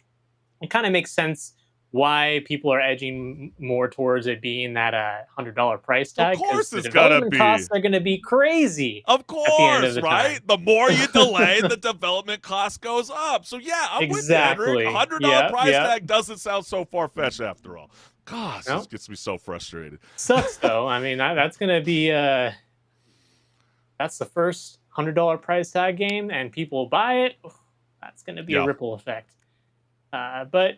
it kind of makes sense why people are edging more towards it being that $100 price tag. Of course, it's gonna be. Costs are going to be crazy. Of course, right? The more you delay, the development cost goes up. So yeah, I'm exactly. with you, HenricK. $100 price tag doesn't sound so far-fetched after all. Gosh, this gets me so frustrated. Sucks though. I mean, that's going to be that's the first $100 price tag game, and people buy it. That's going to be a ripple effect. But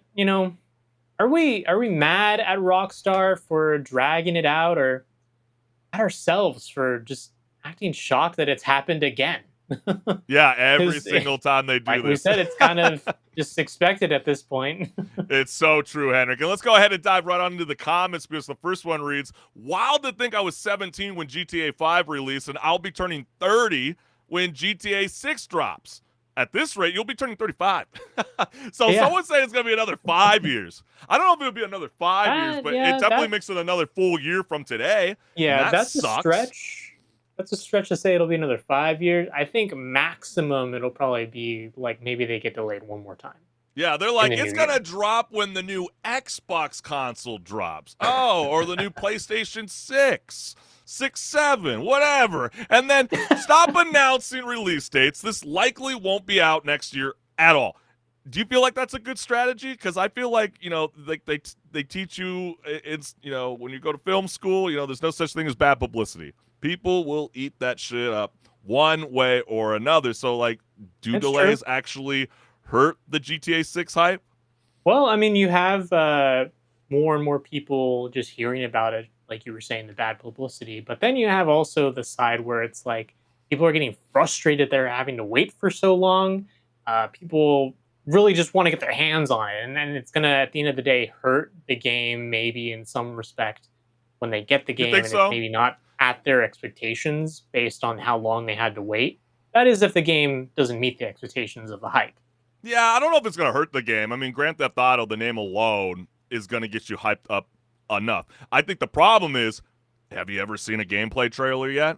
are we mad at Rockstar for dragging it out, or at ourselves for just acting shocked that it's happened again? Yeah, every 'Cause, single time they do like this. we said, it's kind of just expected at this point. It's so true, Henrik. And let's go ahead and dive right on into the comments because the first one reads, wild to think I was 17 when GTA 5 released, and I'll be turning 30 when GTA 6 drops. At this rate, you'll be turning 35. So Yeah. someone's saying it's going to be another 5 years. I don't know if it'll be another 5 years, but Yeah, it definitely makes it another full year from today. Yeah, that that's sucks. a stretch. That's a stretch to say it'll be another 5 years. I think maximum it'll probably be like maybe they get delayed one more time. Yeah, they're like, the it's new going to year. drop when the new Xbox console drops. Oh, or the new PlayStation 6, 6, 7, whatever. And then stop announcing release dates. This likely won't be out next year at all. Do you feel like that's a good strategy? Because I feel like, like they teach you, it's, when you go to film school, there's no such thing as bad publicity. People will eat that shit up one way or another. So, like, do That's delays true. actually hurt the GTA 6 hype? Well, I mean, you have more and more people just hearing about it, like you were saying, the bad publicity. But then you have also the side where it's like people are getting frustrated they're having to wait for so long. People really just want to get their hands on it. And then it's going to, at the end of the day, hurt the game maybe in some respect when they get the You game think and so? it's maybe not at their expectations based on how long they had to wait. That is if the game doesn't meet the expectations of the hype. Yeah, I don't know if it's going to hurt the game. I mean, Grand Theft Auto, the name alone, is going to get you hyped up enough. I think the problem is, have you ever seen a gameplay trailer yet?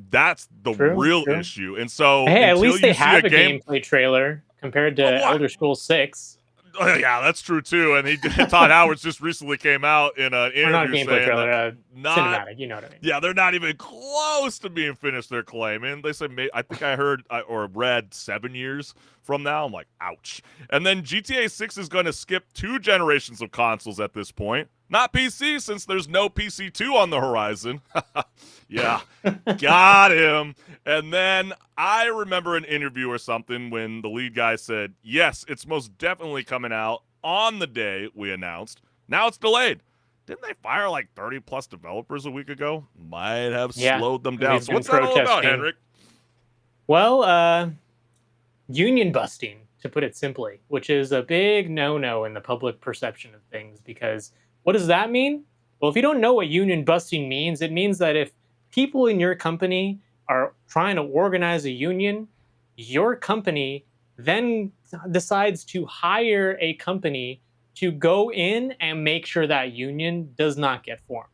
That's the real True. issue. And so Hey, at until least they you see have a game, gameplay trailer compared to what? Elder Scrolls 6. Oh, yeah, that's true too. And Todd Howard just recently came out in an Or not a interview gameplay saying trailer, that not cinematic, you know what I mean. yeah, they're not even close to being finished. They're claiming. They said, I think I heard or read 7 years from now. I'm like, ouch. And then GTA 6 is going to skip 2 generations of consoles at this point. Not PC, since there's no PC2 on the horizon. Yeah, got him. And then I remember an interview or something when the lead guy said, yes, it's most definitely coming out on the day we announced. Now it's delayed. Didn't they fire like 30 plus developers a week ago? Might have slowed them down. they've So been what's that all about, protesting. Henrik? Well, union busting, to put it simply, which is a big no-no in the public perception of things. Because what does that mean? Well, if you don't know what union busting means, it means that if people in your company are trying to organize a union, your company then decides to hire a company to go in and make sure that union does not get formed.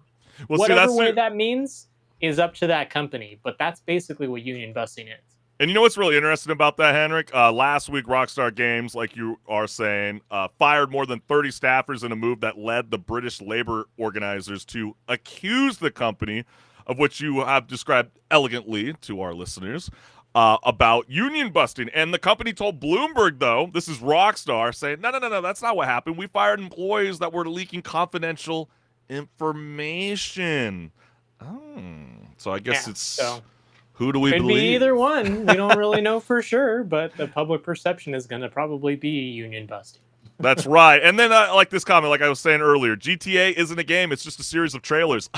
Well, Whatever way that means is up to that company, but that's basically what union busting is. And you know what's really interesting about that, Henrik? Last week, Rockstar Games, like you are saying, fired more than 30 staffers in a move that led the British labor organizers to accuse the company, of which you have described elegantly to our listeners, about union busting. And the company told Bloomberg, though, this is Rockstar, saying, no, that's not what happened. We fired employees that were leaking confidential information. Oh, so I guess who do we Could believe? be either one. We don't really know for sure, but the public perception is going to probably be union busting. That's right. And then like this comment, like I was saying earlier, GTA isn't a game. It's just a series of trailers.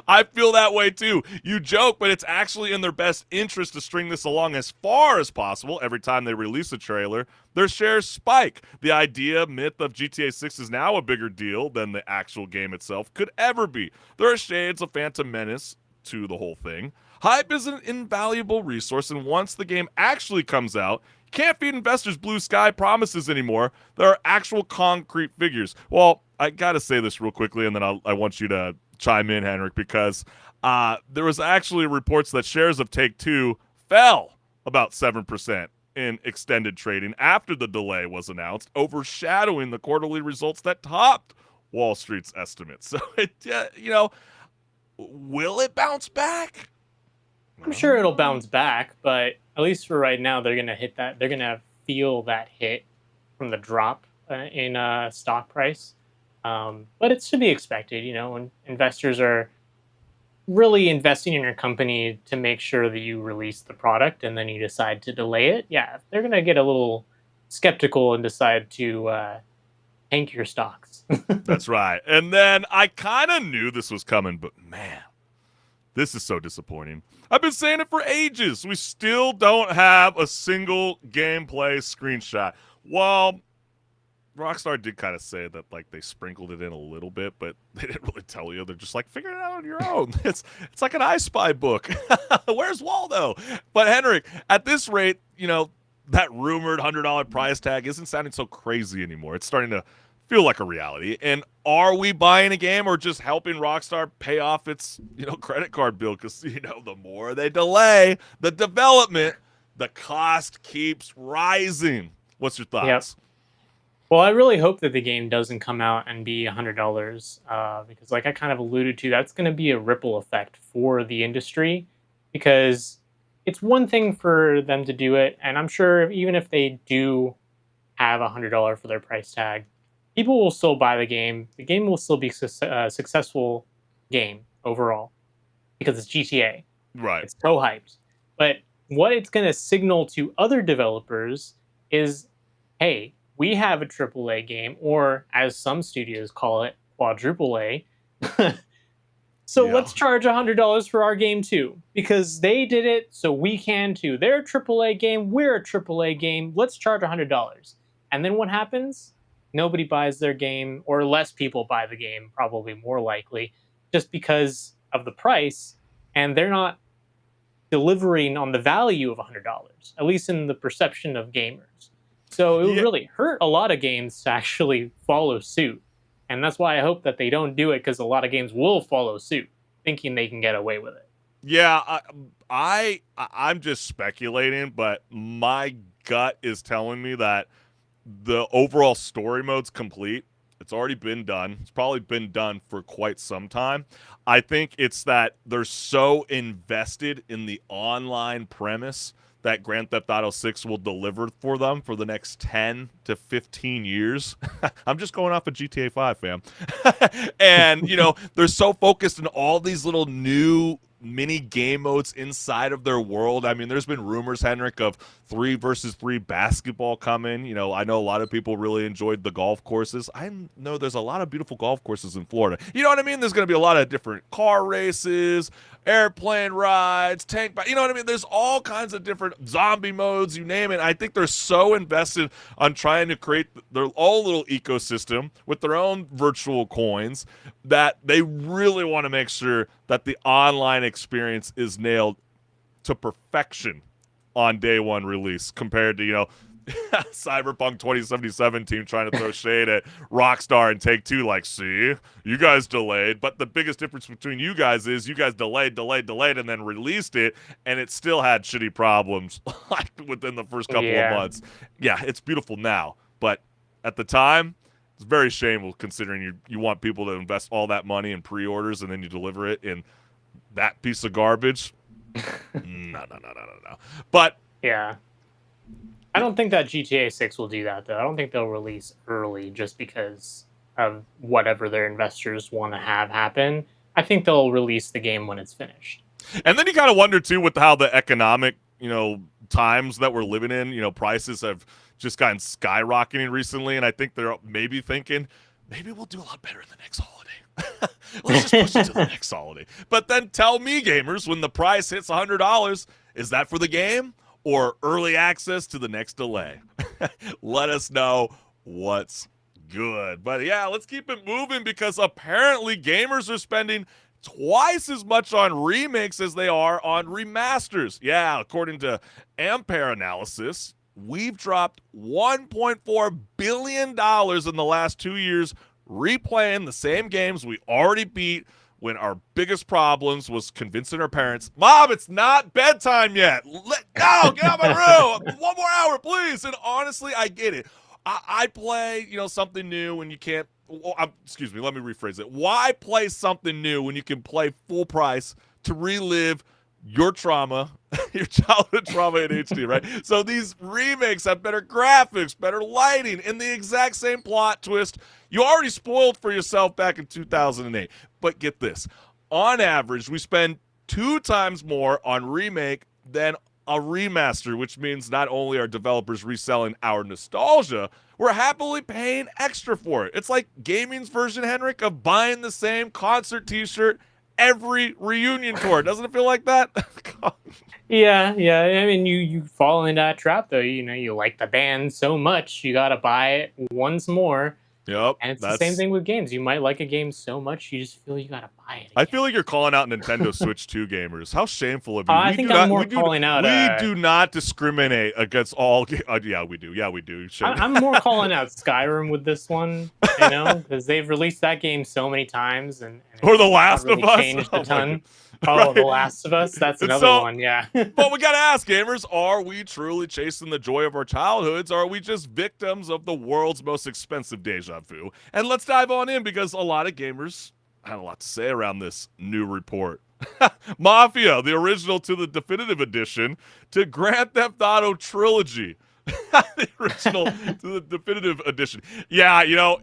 I feel that way too. You joke, but it's actually in their best interest to string this along as far as possible. Every time they release a trailer, their shares spike. The myth of GTA 6 is now a bigger deal than the actual game itself could ever be. There are shades of Phantom Menace to the whole thing. Hype is an invaluable resource, and once the game actually comes out, you can't feed investors blue sky promises anymore. There are actual concrete figures. Well, I got to say this real quickly, and then I want you to chime in, Henrik, because there was actually reports that shares of Take-Two fell about 7% in extended trading after the delay was announced, overshadowing the quarterly results that topped Wall Street's estimates. So, will it bounce back? I'm sure it'll bounce back, but at least for right now, they're going to hit that. They're going to feel that hit from the drop in stock price. But it's to be expected, when investors are really investing in your company to make sure that you release the product and then you decide to delay it. Yeah, they're going to get a little skeptical and decide to tank your stocks. That's right. And then I kind of knew this was coming, but man, This is so disappointing. I've been saying it for ages. We still don't have a single gameplay screenshot. Well, Rockstar did kind of say that like they sprinkled it in a little bit, but they didn't really tell you. They're just like, figure it out on your own. It's like an I Spy book. Where's Waldo? But HenricK, at this rate, that rumored $100 price tag isn't sounding so crazy anymore. It's starting to feel like a reality. And are we buying a game or just helping Rockstar pay off its credit card bill? Because the more they delay the development, the cost keeps rising. What's your thoughts? Yep. Well, I really hope that the game doesn't come out and be $100 because, like I kind of alluded to, that's going to be a ripple effect for the industry because it's one thing for them to do it, and I'm sure even if they do have $100 for their price tag, people will still buy the game. The game will still be a successful game overall because it's GTA. Right. It's so hyped. But what it's going to signal to other developers is, hey, we have a AAA game, or as some studios call it, quadruple A. So let's charge $100 for our game too, because they did it, so we can too. They're a AAA game, we're a AAA game. Let's charge $100. And then what happens? Nobody buys their game, or less people buy the game, probably more likely, just because of the price, and they're not delivering on the value of $100, at least in the perception of gamers. So it would really hurt a lot of games to actually follow suit. And that's why I hope that they don't do it, because a lot of games will follow suit, thinking they can get away with it. Yeah, I'm just speculating, but my gut is telling me that the overall story mode's complete. It's already been done. It's probably been done for quite some time. I think it's that they're so invested in the online premise that Grand Theft Auto 6 will deliver for them for the next 10 to 15 years. I'm just going off of GTA 5, fam. And, they're so focused on all these little new mini game modes inside of their world. I mean, there's been rumors, HenricK, of 3 versus 3 basketball coming. I know a lot of people really enjoyed the golf courses. I know there's a lot of beautiful golf courses in Florida. You know what I mean? There's going to be a lot of different car races, airplane rides, tank, you know what I mean? There's all kinds of different zombie modes, you name it. I think they're so invested on trying to create their own little ecosystem with their own virtual coins that they really want to make sure that the online experience is nailed to perfection on day one release compared to, Cyberpunk 2077 team trying to throw shade at Rockstar and Take-Two like, see, you guys delayed. But the biggest difference between you guys is you guys delayed, and then released it, and it still had shitty problems like within the first couple of months. Yeah, it's beautiful now. But at the time, it's very shameful considering you want people to invest all that money in pre-orders and then you deliver it in that piece of garbage. No. But yeah. I don't think that GTA 6 will do that, though. I don't think they'll release early just because of whatever their investors want to have happen. I think they'll release the game when it's finished. And then you kind of wonder, too, with how the economic, times that we're living in, prices have just gotten skyrocketing recently. And I think they're maybe thinking, maybe we'll do a lot better in the next holiday. Let's just push it to the next holiday. But then tell me, gamers, when the price hits $100, is that for the game? Or early access to the next delay? Let us know what's good. But yeah, let's keep it moving because apparently gamers are spending twice as much on remakes as they are on remasters. Yeah, according to Ampere analysis, we've dropped $1.4 billion in the last 2 years replaying the same games we already beat when our biggest problems was convincing our parents, Mom, it's not bedtime yet. Go, get out of my room. 1 more hour, please. And honestly, I get it. I play, something new when you can't. Excuse me, let me rephrase it. Why play something new when you can play full price to relive your trauma, your childhood trauma in HD, right? So these remakes have better graphics, better lighting, and the exact same plot twist you already spoiled for yourself back in 2008. But get this. On average, we spend 2 times more on remake than a remaster, which means not only are developers reselling our nostalgia, we're happily paying extra for it. It's like gaming's version, HenricK, of buying the same concert t-shirt every reunion tour. Doesn't it feel like that? Yeah, yeah. I mean, you fall into that trap though. You know, you like the band so much, you gotta buy it once more. Yep, And it's the same thing with games. You might like a game so much, you just feel you gotta buy it again. I feel like you're calling out Nintendo Switch 2 gamers. How shameful of you. I think I'm more calling out. We do not discriminate against all. Yeah, we do. Yeah, we do. You should. I'm more calling out Skyrim with this one, you know, because they've released that game so many times, and Or The it's Last not really of Us. changed Oh a my ton. God. Oh, Right. The Last of Us. That's And another so- one. Yeah. But we gotta ask, gamers, are we truly chasing the joy of our childhoods? Or are we just victims of the world's most expensive deja vu? And let's dive on in because a lot of gamers had a lot to say around this new report. Mafia, the original to the definitive edition, to Grand Theft Auto Trilogy. The original to the definitive edition. Yeah, you know,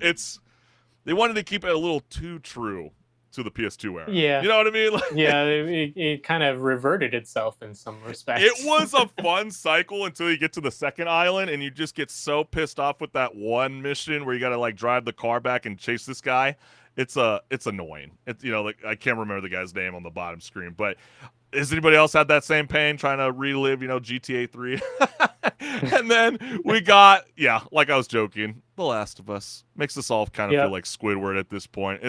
they wanted to keep it a little too true to the PS2 era. Yeah. You know what I mean? Like, Yeah, it kind of reverted itself in some respects. it was a fun cycle until you get to the second island and you just get so pissed off with that one mission where you got to like drive the car back and chase this guy. It's annoying. It's, you know, like I can't remember the guy's name on the bottom screen, but has anybody else had that same pain trying to relive, you know, GTA 3? And then we got, yeah, like I was joking, The Last of Us makes us all kind of feel like Squidward at this point.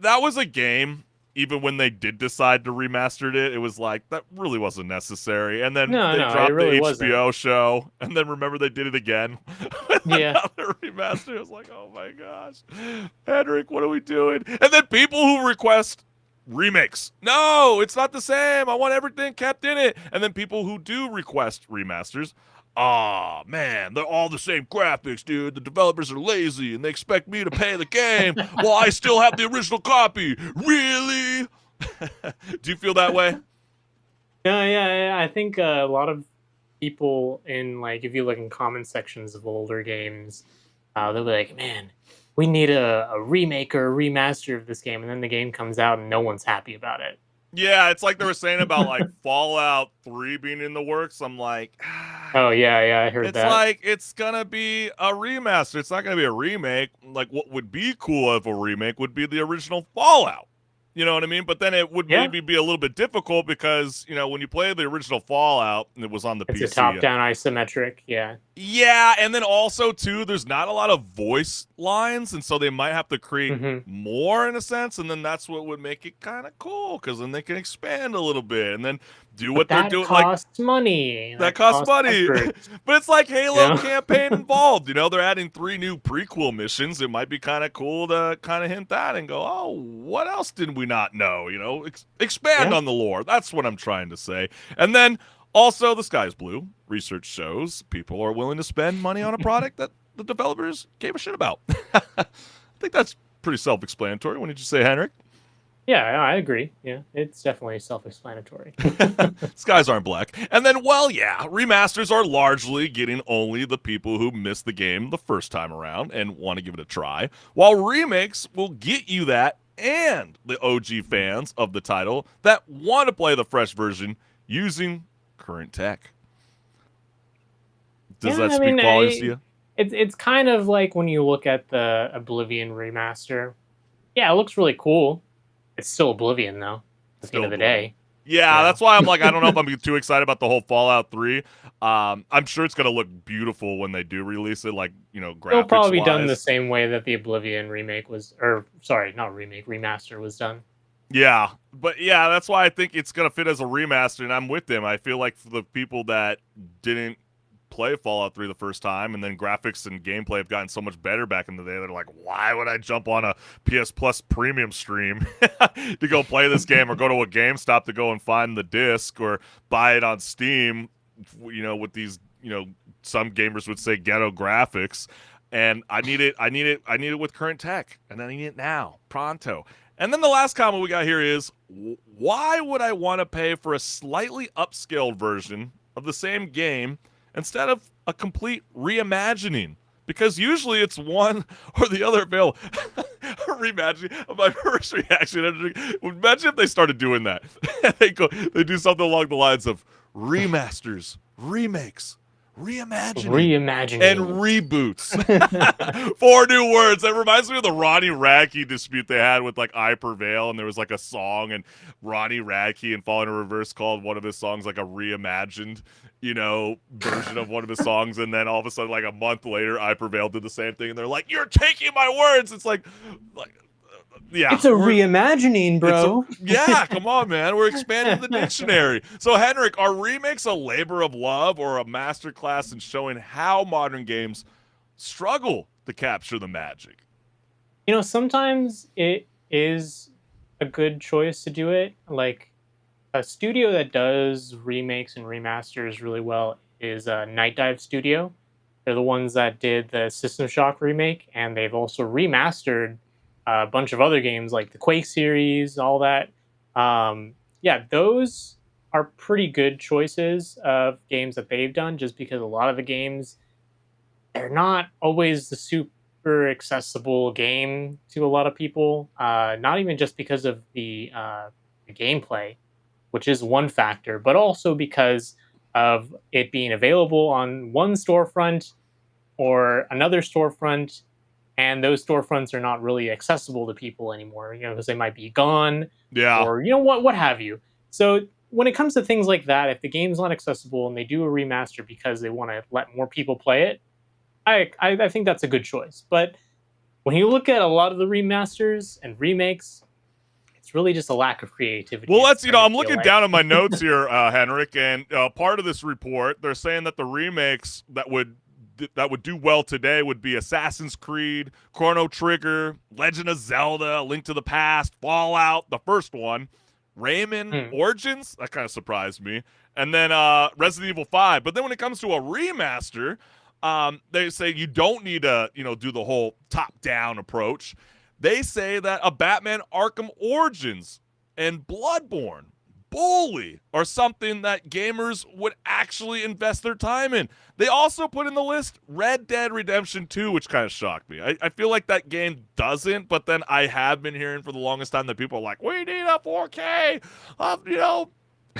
That was a game. Even when they did decide to remaster it, it was like that really wasn't necessary. And then they dropped really the HBO show, and then remember they did it again. Yeah. Another remaster. I was like, oh my gosh, HenricK, what are we doing? And then people who request remakes, no, it's not the same. I want everything kept in it. And then people who do request remasters, oh man, they're all the same graphics, dude. The developers are lazy and they expect me to pay the game while I still have the original copy. Really? Do you feel that way? Yeah. I think a lot of people in, like, if you look in comment sections of older games, they'll be like, man, we need a remake or a remaster of this game. And then the game comes out and no one's happy about it. Yeah, it's like they were saying about like Fallout 3 being in the works. I'm like, Oh, yeah, I heard it's that. like it's gonna be a remaster. It's not gonna be a remake. Like what would be cool of a remake would be the original Fallout. You know what I mean? But then it would maybe be a little bit difficult because, you know, when you play the original Fallout and it was on the It's PC. a top-down isometric, yeah. Yeah, and then also too, there's not a lot of voice lines, and so they might have to create more in a sense, and then that's what would make it kind of cool because then they can expand a little bit and then do what they're doing. That costs money. That costs money. effort. But it's like Halo You know? campaign involved. You know, they're adding 3 new prequel missions. It might be kind of cool to kind of hint that and go, oh, what else did we not know? You know, expand on the lore. That's what I'm trying to say. And then also, the sky's blue. Research shows people are willing to spend money on a product that the developers gave a shit about. I think that's pretty self-explanatory. Wouldn't you say, HenricK? Yeah, I agree. Yeah, it's definitely self-explanatory. Skies aren't black. And then, well, yeah, remasters are largely getting only the people who missed the game the first time around and want to give it a try, while remakes will get you that and the OG fans of the title that want to play the fresh version using current tech. Does that speak volumes to you? It's kind of like when you look at the Oblivion remaster. Yeah, it looks really cool. It's still Oblivion, though, at the end of the day. Yeah, that's why I'm like, I don't know if I'm too excited about the whole Fallout 3. I'm sure it's going to look beautiful when they do release it, like, you know, graphics. It'll probably be done the same way that the Oblivion remake was, or sorry, not remake, remaster was done. Yeah, but yeah, that's why I think it's going to fit as a remaster, and I'm with them. I feel like for the people that didn't play Fallout 3 the first time, and then graphics and gameplay have gotten so much better back in the day, they're like, why would I jump on a PS Plus premium stream to go play this game, or go to a GameStop to go and find the disc, or buy it on Steam, you know, with these, you know, some gamers would say ghetto graphics, and I need it with current tech, and I need it now, pronto. And then the last comment we got here is, why would I want to pay for a slightly upscaled version of the same game instead of a complete reimagining? Because usually it's one or the other available. Reimagining. My first reaction, imagine if they started doing that. They do something along the lines of remasters, remakes, reimagining, Reimagining. and reboots. 4 new words. That reminds me of the Ronnie Radke dispute they had with like I Prevail, and there was like a song, and Ronnie Radke and Falling in Reverse called one of his songs like a reimagined, version of one of his songs, and then all of a sudden, like a month later, I Prevail did the same thing, and they're like, "You're taking my words." It's like yeah, It's a reimagining, bro. yeah, come on, man. We're expanding the dictionary. So, HenricK, are remakes a labor of love or a masterclass in showing how modern games struggle to capture the magic? Sometimes it is a good choice to do it. Like a studio that does remakes and remasters really well is Night Dive Studio. They're the ones that did the System Shock remake, and they've also remastered a bunch of other games like the Quake series, all that. Yeah, those are pretty good choices of games that they've done, just because a lot of the games, they're not always the super accessible game to a lot of people. Not even just because of the gameplay, which is one factor, but also because of it being available on one storefront or another storefront, and those storefronts are not really accessible to people anymore, because they might be gone, Yeah. or what have you. So when it comes to things like that, if the game's not accessible and they do a remaster because they want to let more people play it, I think that's a good choice. But when you look at a lot of the remasters and remakes, it's really just a lack of creativity. Well, It's starting I'm to feel looking like. down at my notes here, HenricK, and part of this report, they're saying that the remakes that would do well today would be Assassin's Creed, Chrono Trigger, Legend of Zelda, Link to the Past, Fallout, the first one, Rayman Origins, that kind of surprised me, and then Resident Evil 5. But then when it comes to a remaster, they say you don't need to, do the whole top-down approach. They say that a Batman Arkham Origins and Bloodborne, Bully, are something that gamers would actually invest their time in. They also put in the list Red Dead Redemption 2, which kind of shocked me. I feel like that game doesn't, but then I have been hearing for the longest time that people are like, we need a 4K of,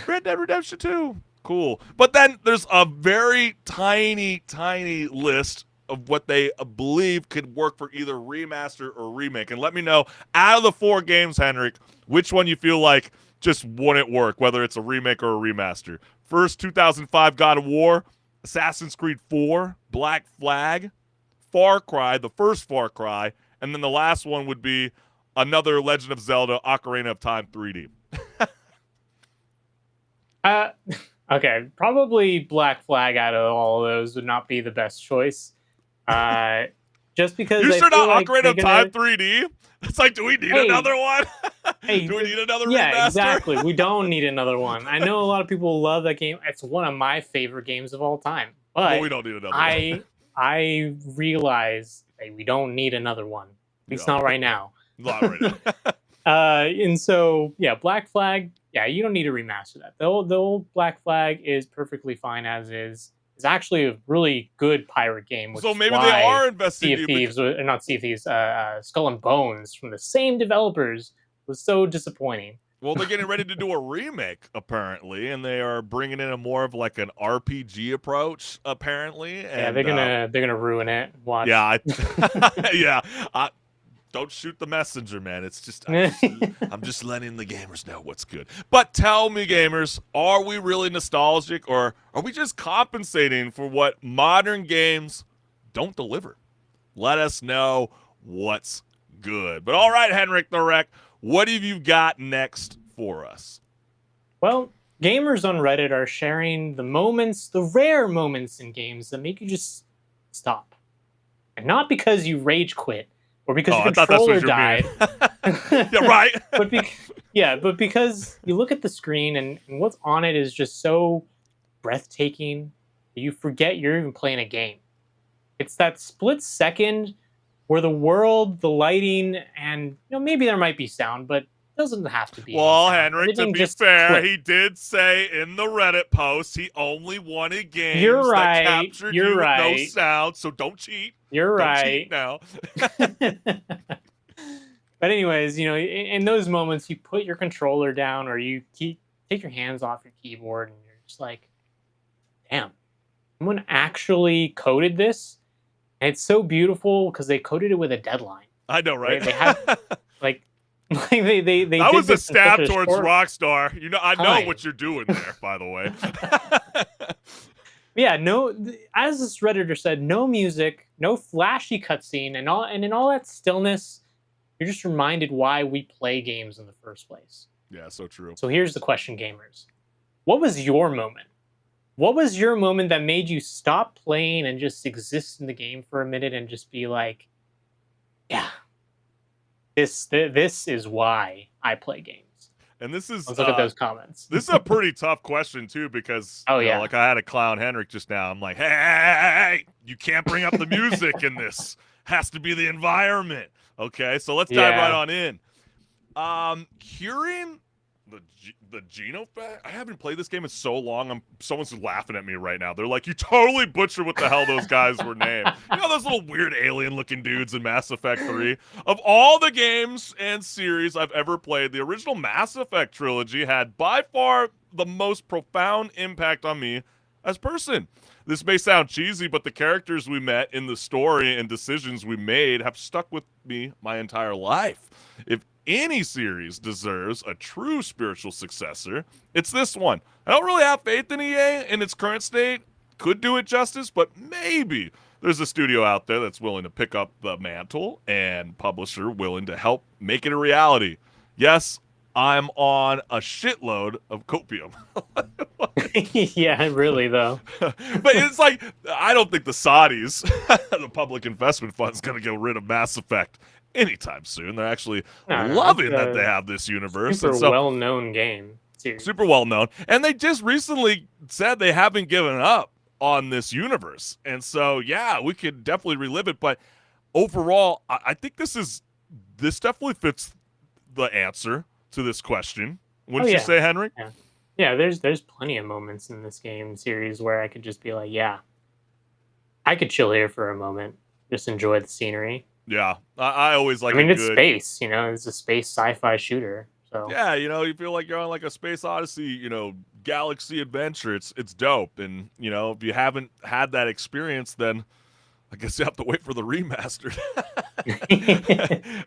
Red Dead Redemption 2. Cool. But then there's a very tiny, tiny list of what they believe could work for either remaster or remake. And let me know, out of the 4 games, HenricK, which one you feel like just wouldn't work, whether it's a remake or a remaster. First, 2005 God of War, Assassin's Creed 4, Black Flag, Far Cry, the first Far Cry, and then the last one would be another Legend of Zelda Ocarina of Time 3D. Okay, probably Black Flag out of all of those would not be the best choice. Just because You I sure feel not like Ocarina of they're Time gonna- 3D? It's like, do we need Hey, another one? hey, Do we need another yeah, remaster? exactly. We don't need another one. I know a lot of people love that game. It's one of my favorite games of all time. But Well, we don't need another one. I realize that we don't need another one. At least Yeah. not right now. Not right now. And so yeah, Black Flag. Yeah, you don't need to remaster that. The old Black Flag is perfectly fine as is. It's actually a really good pirate game. Which So is maybe why they are Sea investing of Thieves, or not Sea of Thieves, Skull and Bones from the same developers was so disappointing. Well, they're getting ready to do a remake, apparently, and they are bringing in a more of like an RPG approach, apparently. Yeah, And, they're gonna ruin it. Watch. yeah, don't shoot the messenger, man. It's just I'm just letting the gamers know what's good. But tell me, gamers, are we really nostalgic, or are we just compensating for what modern games don't deliver? Let us know what's good. But all right, HenricK the Wreck, what have you got next for us? Well, gamers on Reddit are sharing the rare moments in games that make you just stop, and not because you rage quit or because your I thought that's what controller you died. mean. Yeah, right. but because you look at the screen and what's on it is just so breathtaking that you forget you're even playing a game. It's that split second where the world, the lighting, and maybe there might be sound, but it doesn't have to be. Well, any sound. HenricK, to Everything be just fair, clicked. he did say in the Reddit post he only wanted games You're that right. captured You're you with no right. sound, so don't cheat. You're Don't right. cheat now. But anyways, in those moments, you put your controller down or you take your hands off your keyboard and you're just like, damn, someone actually coded this, and it's so beautiful because they coded it with a deadline. I know, right? They have like like they That did was a this in such stab a towards short Rockstar. I know time. what you're doing there, by the way. Yeah, no. As this redditor said, no music, no flashy cutscene, and in all that stillness, you're just reminded why we play games in the first place. Yeah, so true. So here's the question, gamers: what was your moment? What was your moment that made you stop playing and just exist in the game for a minute and just be like, yeah, this is why I play games. And this is Let's look at those comments. this is a pretty tough question too, because Oh, yeah. like I had a clown HenricK just now. I'm like, hey, you can't bring up the music in this. Has to be the environment. Okay, so let's dive right Yeah. on in. Hearing the genophage. I haven't played this game in so long. Someone's laughing at me right now. They're like, you totally butchered what the hell those guys were named. You know those little weird alien-looking dudes in Mass Effect 3? Of all the games and series I've ever played, the original Mass Effect trilogy had by far the most profound impact on me as a person. This may sound cheesy, but the characters we met in the story and decisions we made have stuck with me my entire life. If any series deserves a true spiritual successor, it's this one. I don't really have faith in EA in its current state. Could do it justice, but maybe there's a studio out there that's willing to pick up the mantle and publisher willing to help make it a reality. Yes, I'm on a shitload of copium. Yeah, really though. But it's like, I don't think the Saudis, the public investment fund's going to get rid of Mass Effect anytime soon. They're actually No, loving it's that a they have this universe. Super And so, well-known game series. super well known. And they just recently said they haven't given up on this universe. And so, yeah, we could definitely relive it. But overall, I think this definitely fits the answer to this question. Wouldn't you yeah. say, HenricK? Yeah, there's plenty of moments in this game series where I could just be like, yeah, I could chill here for a moment, just enjoy the scenery. Yeah, I always like. I mean, a it's good, space, it's a space sci-fi shooter. So Yeah, you feel like you're on like a Space Odyssey, galaxy adventure. It's dope. And, if you haven't had that experience, then I guess you have to wait for the remastered. And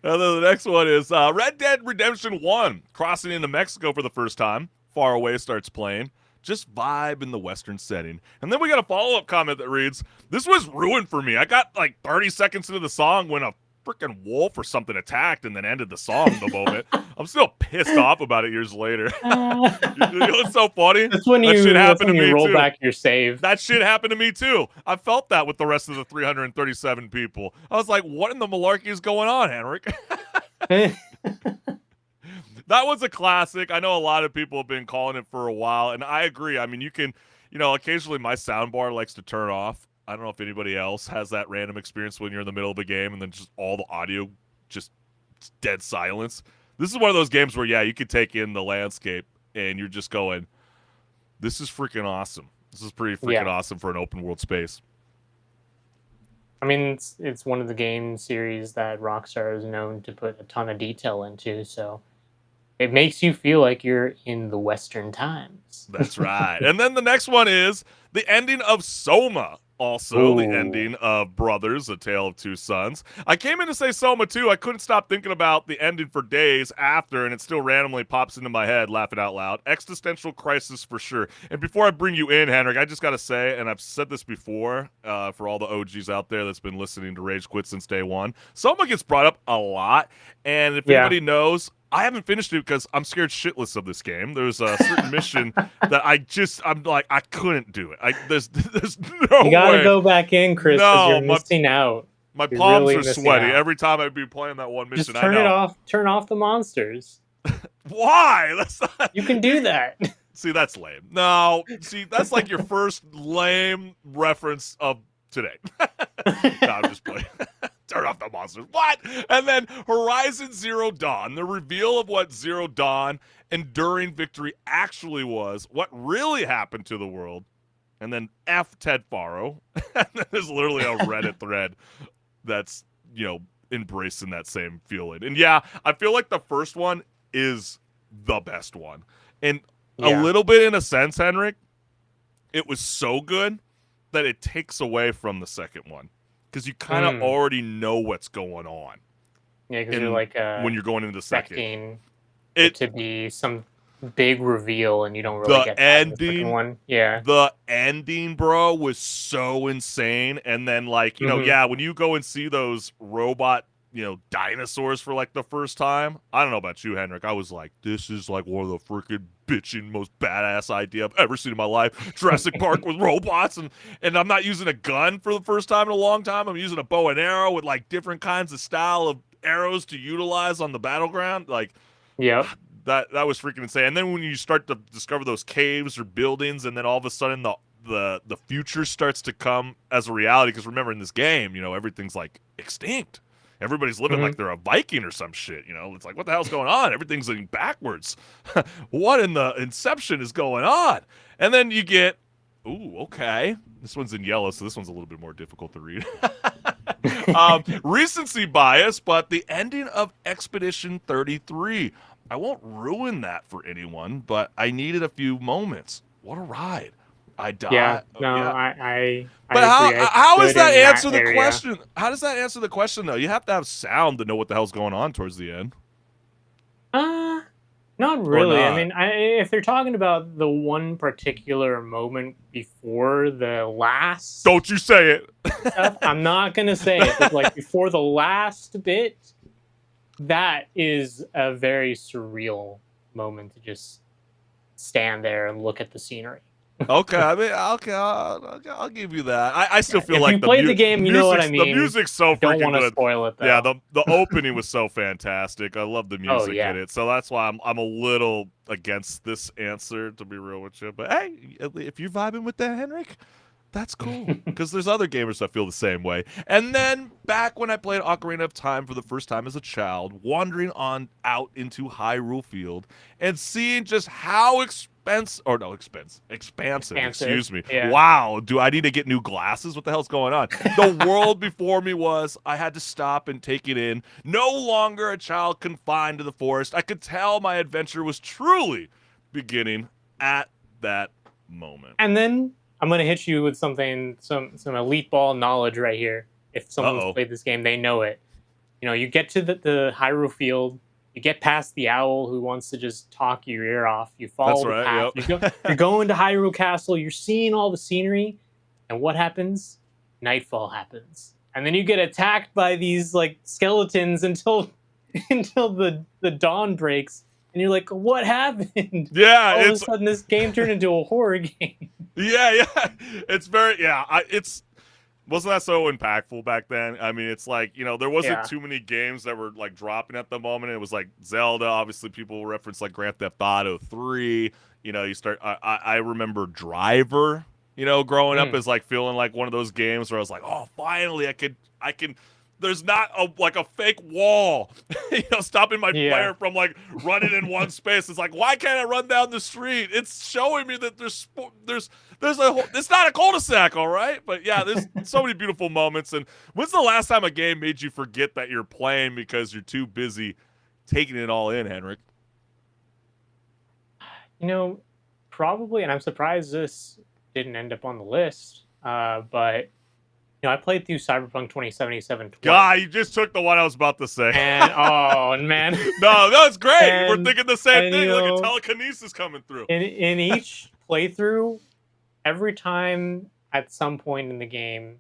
then the next one is Red Dead Redemption 1, crossing into Mexico for the first time. Far Away starts playing. Just vibe in the Western setting. And then we got a follow-up comment that reads, this was ruined for me. I got like 30 seconds into the song when a freaking wolf or something attacked and then ended the song the moment. I'm still pissed off about it years later. You know what's so funny? that's when That shit happened to me roll too. back your save. That shit happened to me too. I felt that with the rest of the 337 people. I was like, what in the malarkey is going on, HenricK? That was a classic. I know a lot of people have been calling it for a while, and I agree. I mean, you can, occasionally my soundbar likes to turn off. I don't know if anybody else has that random experience when you're in the middle of a game and then just all the audio, just dead silence. This is one of those games where, yeah, you could take in the landscape and you're just going, this is freaking awesome. This is pretty freaking awesome for an open world space. I mean, it's one of the game series that Rockstar is known to put a ton of detail into, so it makes you feel like you're in the Western times. That's right. And then the next one is the ending of Soma. Also, the ending of Brothers, A Tale of Two Sons. I came in to say Soma too. I couldn't stop thinking about the ending for days after, and it still randomly pops into my head, laughing out loud. Existential crisis for sure. And before I bring you in, HenricK, I just got to say, and I've said this before for all the OGs out there that's been listening to Rage Quit since day one, Soma gets brought up a lot. And if anybody knows, I haven't finished it because I'm scared shitless of this game. There's a certain mission that I'm like, I couldn't do it. There's no You gotta way. go back in, Chris, because No, you're missing out. My You're palms really are missing sweaty out. every time I'd be playing that one mission. Just turn I it know. off. Turn off the monsters. Why? That's not... You can do that. See, that's lame. No, see, that's like your first lame reference of today. No, I'm just playing. Turn off the monsters. What? And then Horizon Zero Dawn, the reveal of what Zero Dawn Enduring Victory actually was, what really happened to the world, and then F Ted Faro. And then there's literally a Reddit thread that's, embracing that same feeling. And yeah, I feel like the first one is the best one. And a little bit in a sense, HenricK, it was so good that it takes away from the second one because you kind of already know what's going on. Yeah, because you're like when you're going into the second. expecting It to be some big reveal, and you don't really the get that in the second ending, one. Yeah. the ending, bro, was so insane. And then like you know, yeah, when you go and see those robot, you know, dinosaurs for like the first time, I don't know about you, Henrik. I was like, this is like one of the freaking bitching most badass idea I've ever seen in my life. Jurassic Park with robots, and I'm not using a gun for the first time in a long time. I'm using a bow and arrow with like different kinds of style of arrows to utilize on the battleground. Like, Yep. that was freaking insane. And then when you start to discover those caves or buildings, and then all of a sudden the future starts to come as a reality. Because remember, in this game, you know, everything's like extinct. Everybody's living like they're a Viking or some shit. You know, it's like, what the hell's going on? Everything's going backwards. What in the inception is going on? And then you get, ooh, okay. This one's in yellow, so this one's a little bit more difficult to read. Recency bias, but the ending of Expedition 33. I won't ruin that for anyone, but I needed a few moments. What a ride. I died. Yeah. No, yeah. I But agree. how does that in answer the area. question? How does that answer the question, though? You have to have sound to know what the hell's going on towards the end. Not really. not. I mean, if they're talking about the one particular moment before the last Don't you say it. stuff, I'm not gonna say it. But like before the last bit, that is a very surreal moment to just stand there and look at the scenery. Okay, I mean, okay, I'll give you that. I still feel If like you played the game, you know what I The mean. music's so Don't freaking want to good. spoil it though. Yeah, the opening was so fantastic. I love the music yeah. in it, so that's why I'm a little against this answer, to be real with you. But hey, if you're vibing with that, Henrik, that's cool. Because there's other gamers that feel the same way. And then back when I played Ocarina of Time for the first time as a child, wandering on out into Hyrule Field and seeing just how expansive. Excuse me. Yeah. Wow. Do I need to get new glasses? What the hell's going on? The world before me was, I had to stop and take it in. No longer a child confined to the forest. I could tell my adventure was truly beginning at that moment. And then I'm gonna hit you with something, some elite ball knowledge right here. If someone's played this game, they know it. You know, you get to the Hyrule Field, you get past the owl who wants to just talk your ear off. You follow the path. Yep. You're going to Hyrule Castle. You're seeing all the scenery, and what happens? Nightfall happens, and then you get attacked by these like skeletons until the dawn breaks, and you're like, what happened? Yeah, All of a sudden, this game turned into a horror game. Yeah. It's very, wasn't that so impactful back then? I mean, it's like, you know, there wasn't too many games that were like dropping at the moment. It was like Zelda, obviously people reference like Grand Theft Auto 3. You know, I remember Driver, you know, growing up as like feeling like one of those games where I was like, oh, finally I can. There's not a fake wall, you know, stopping my player from like running in one space. It's like, why can't I run down the street? It's showing me that there's it's not a cul-de-sac, all right? But yeah, there's so many beautiful moments. And when's the last time a game made you forget that you're playing because you're too busy taking it all in, Henrik? You know, probably, and I'm surprised this didn't end up on the list. But you know, I played through Cyberpunk 2077 twice. God, you just took the one I was about to say. And oh man, no, it's great. We're thinking the same thing. Look at know, telekinesis coming through. in each playthrough, every time at some point in the game,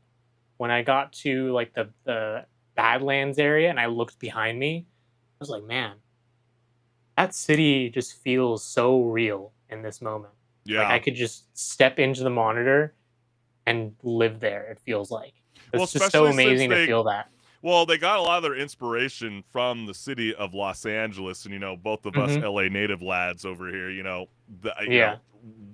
when I got to like the Badlands area and I looked behind me, I was like, man, that city just feels so real in this moment. Yeah, like I could just step into the monitor and live there. It feels like it's just so amazing to feel that. Well, they got a lot of their inspiration from the city of Los Angeles, and you know, both of us LA native lads over here, you know, you know,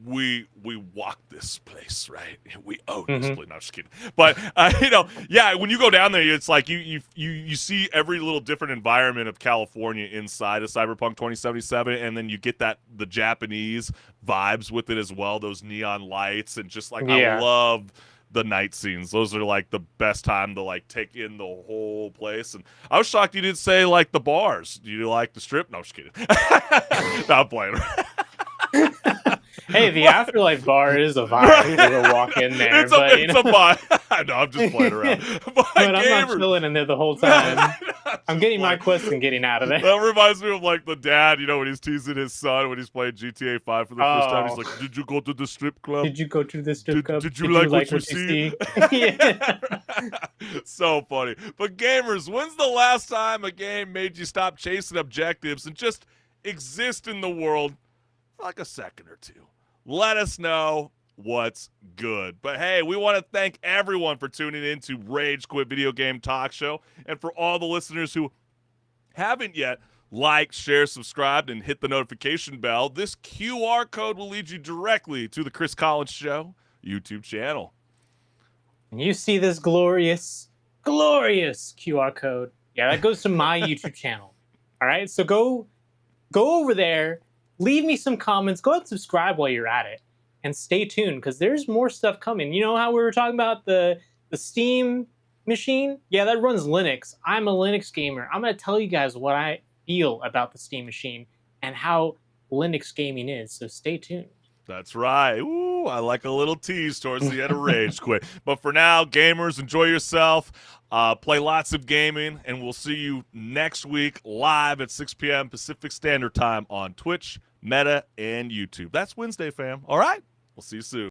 we walk this place, right? We own this place. No, I'm just kidding. But you know, yeah, when you go down there, it's like you see every little different environment of California inside of Cyberpunk 2077, and then you get the Japanese vibes with it as well. Those neon lights and just like I love the night scenes. Those are like the best time to like take in the whole place. And I was shocked you didn't say like the bars. Do you like the strip? No, I'm just kidding. No, I'm playing. Hey, the Afterlife bar is a vibe. People go walk in there, It's a, but it's a vibe. No, I'm just playing around. But, but I'm not gamers, chilling in there the whole time. I'm just getting my playing. quest and getting out of there. That reminds me of like the dad, when he's teasing his son when he's playing GTA 5 for the first time. He's Oh. like, "Did you go to the strip club? Did you go to the strip club? Did you like what you see?" Yeah. So funny. But gamers, when's the last time a game made you stop chasing objectives and just exist in the world for like a second or two? Let us know what's good. But hey, we want to thank everyone for tuning in to Rage Quit Video Game Talk Show, and for all the listeners who haven't yet liked, shared, subscribed, and hit the notification bell, this QR code will lead you directly to the Chris Collins Show YouTube channel. And you see this glorious QR code. Yeah, that goes to my YouTube channel. All right, so go over there, leave me some comments, go ahead and subscribe while you're at it, and stay tuned because there's more stuff coming. You know how we were talking about the Steam machine? Yeah, that runs Linux. I'm a Linux gamer. I'm going to tell you guys what I feel about the Steam machine and how Linux gaming is, so stay tuned. That's right. Ooh, I like a little tease towards the end of Rage Quit. But for now, gamers, enjoy yourself. Play lots of gaming, and we'll see you next week live at 6 p.m. Pacific Standard Time on Twitch, Meta, and YouTube. That's Wednesday, fam. All right? We'll see you soon.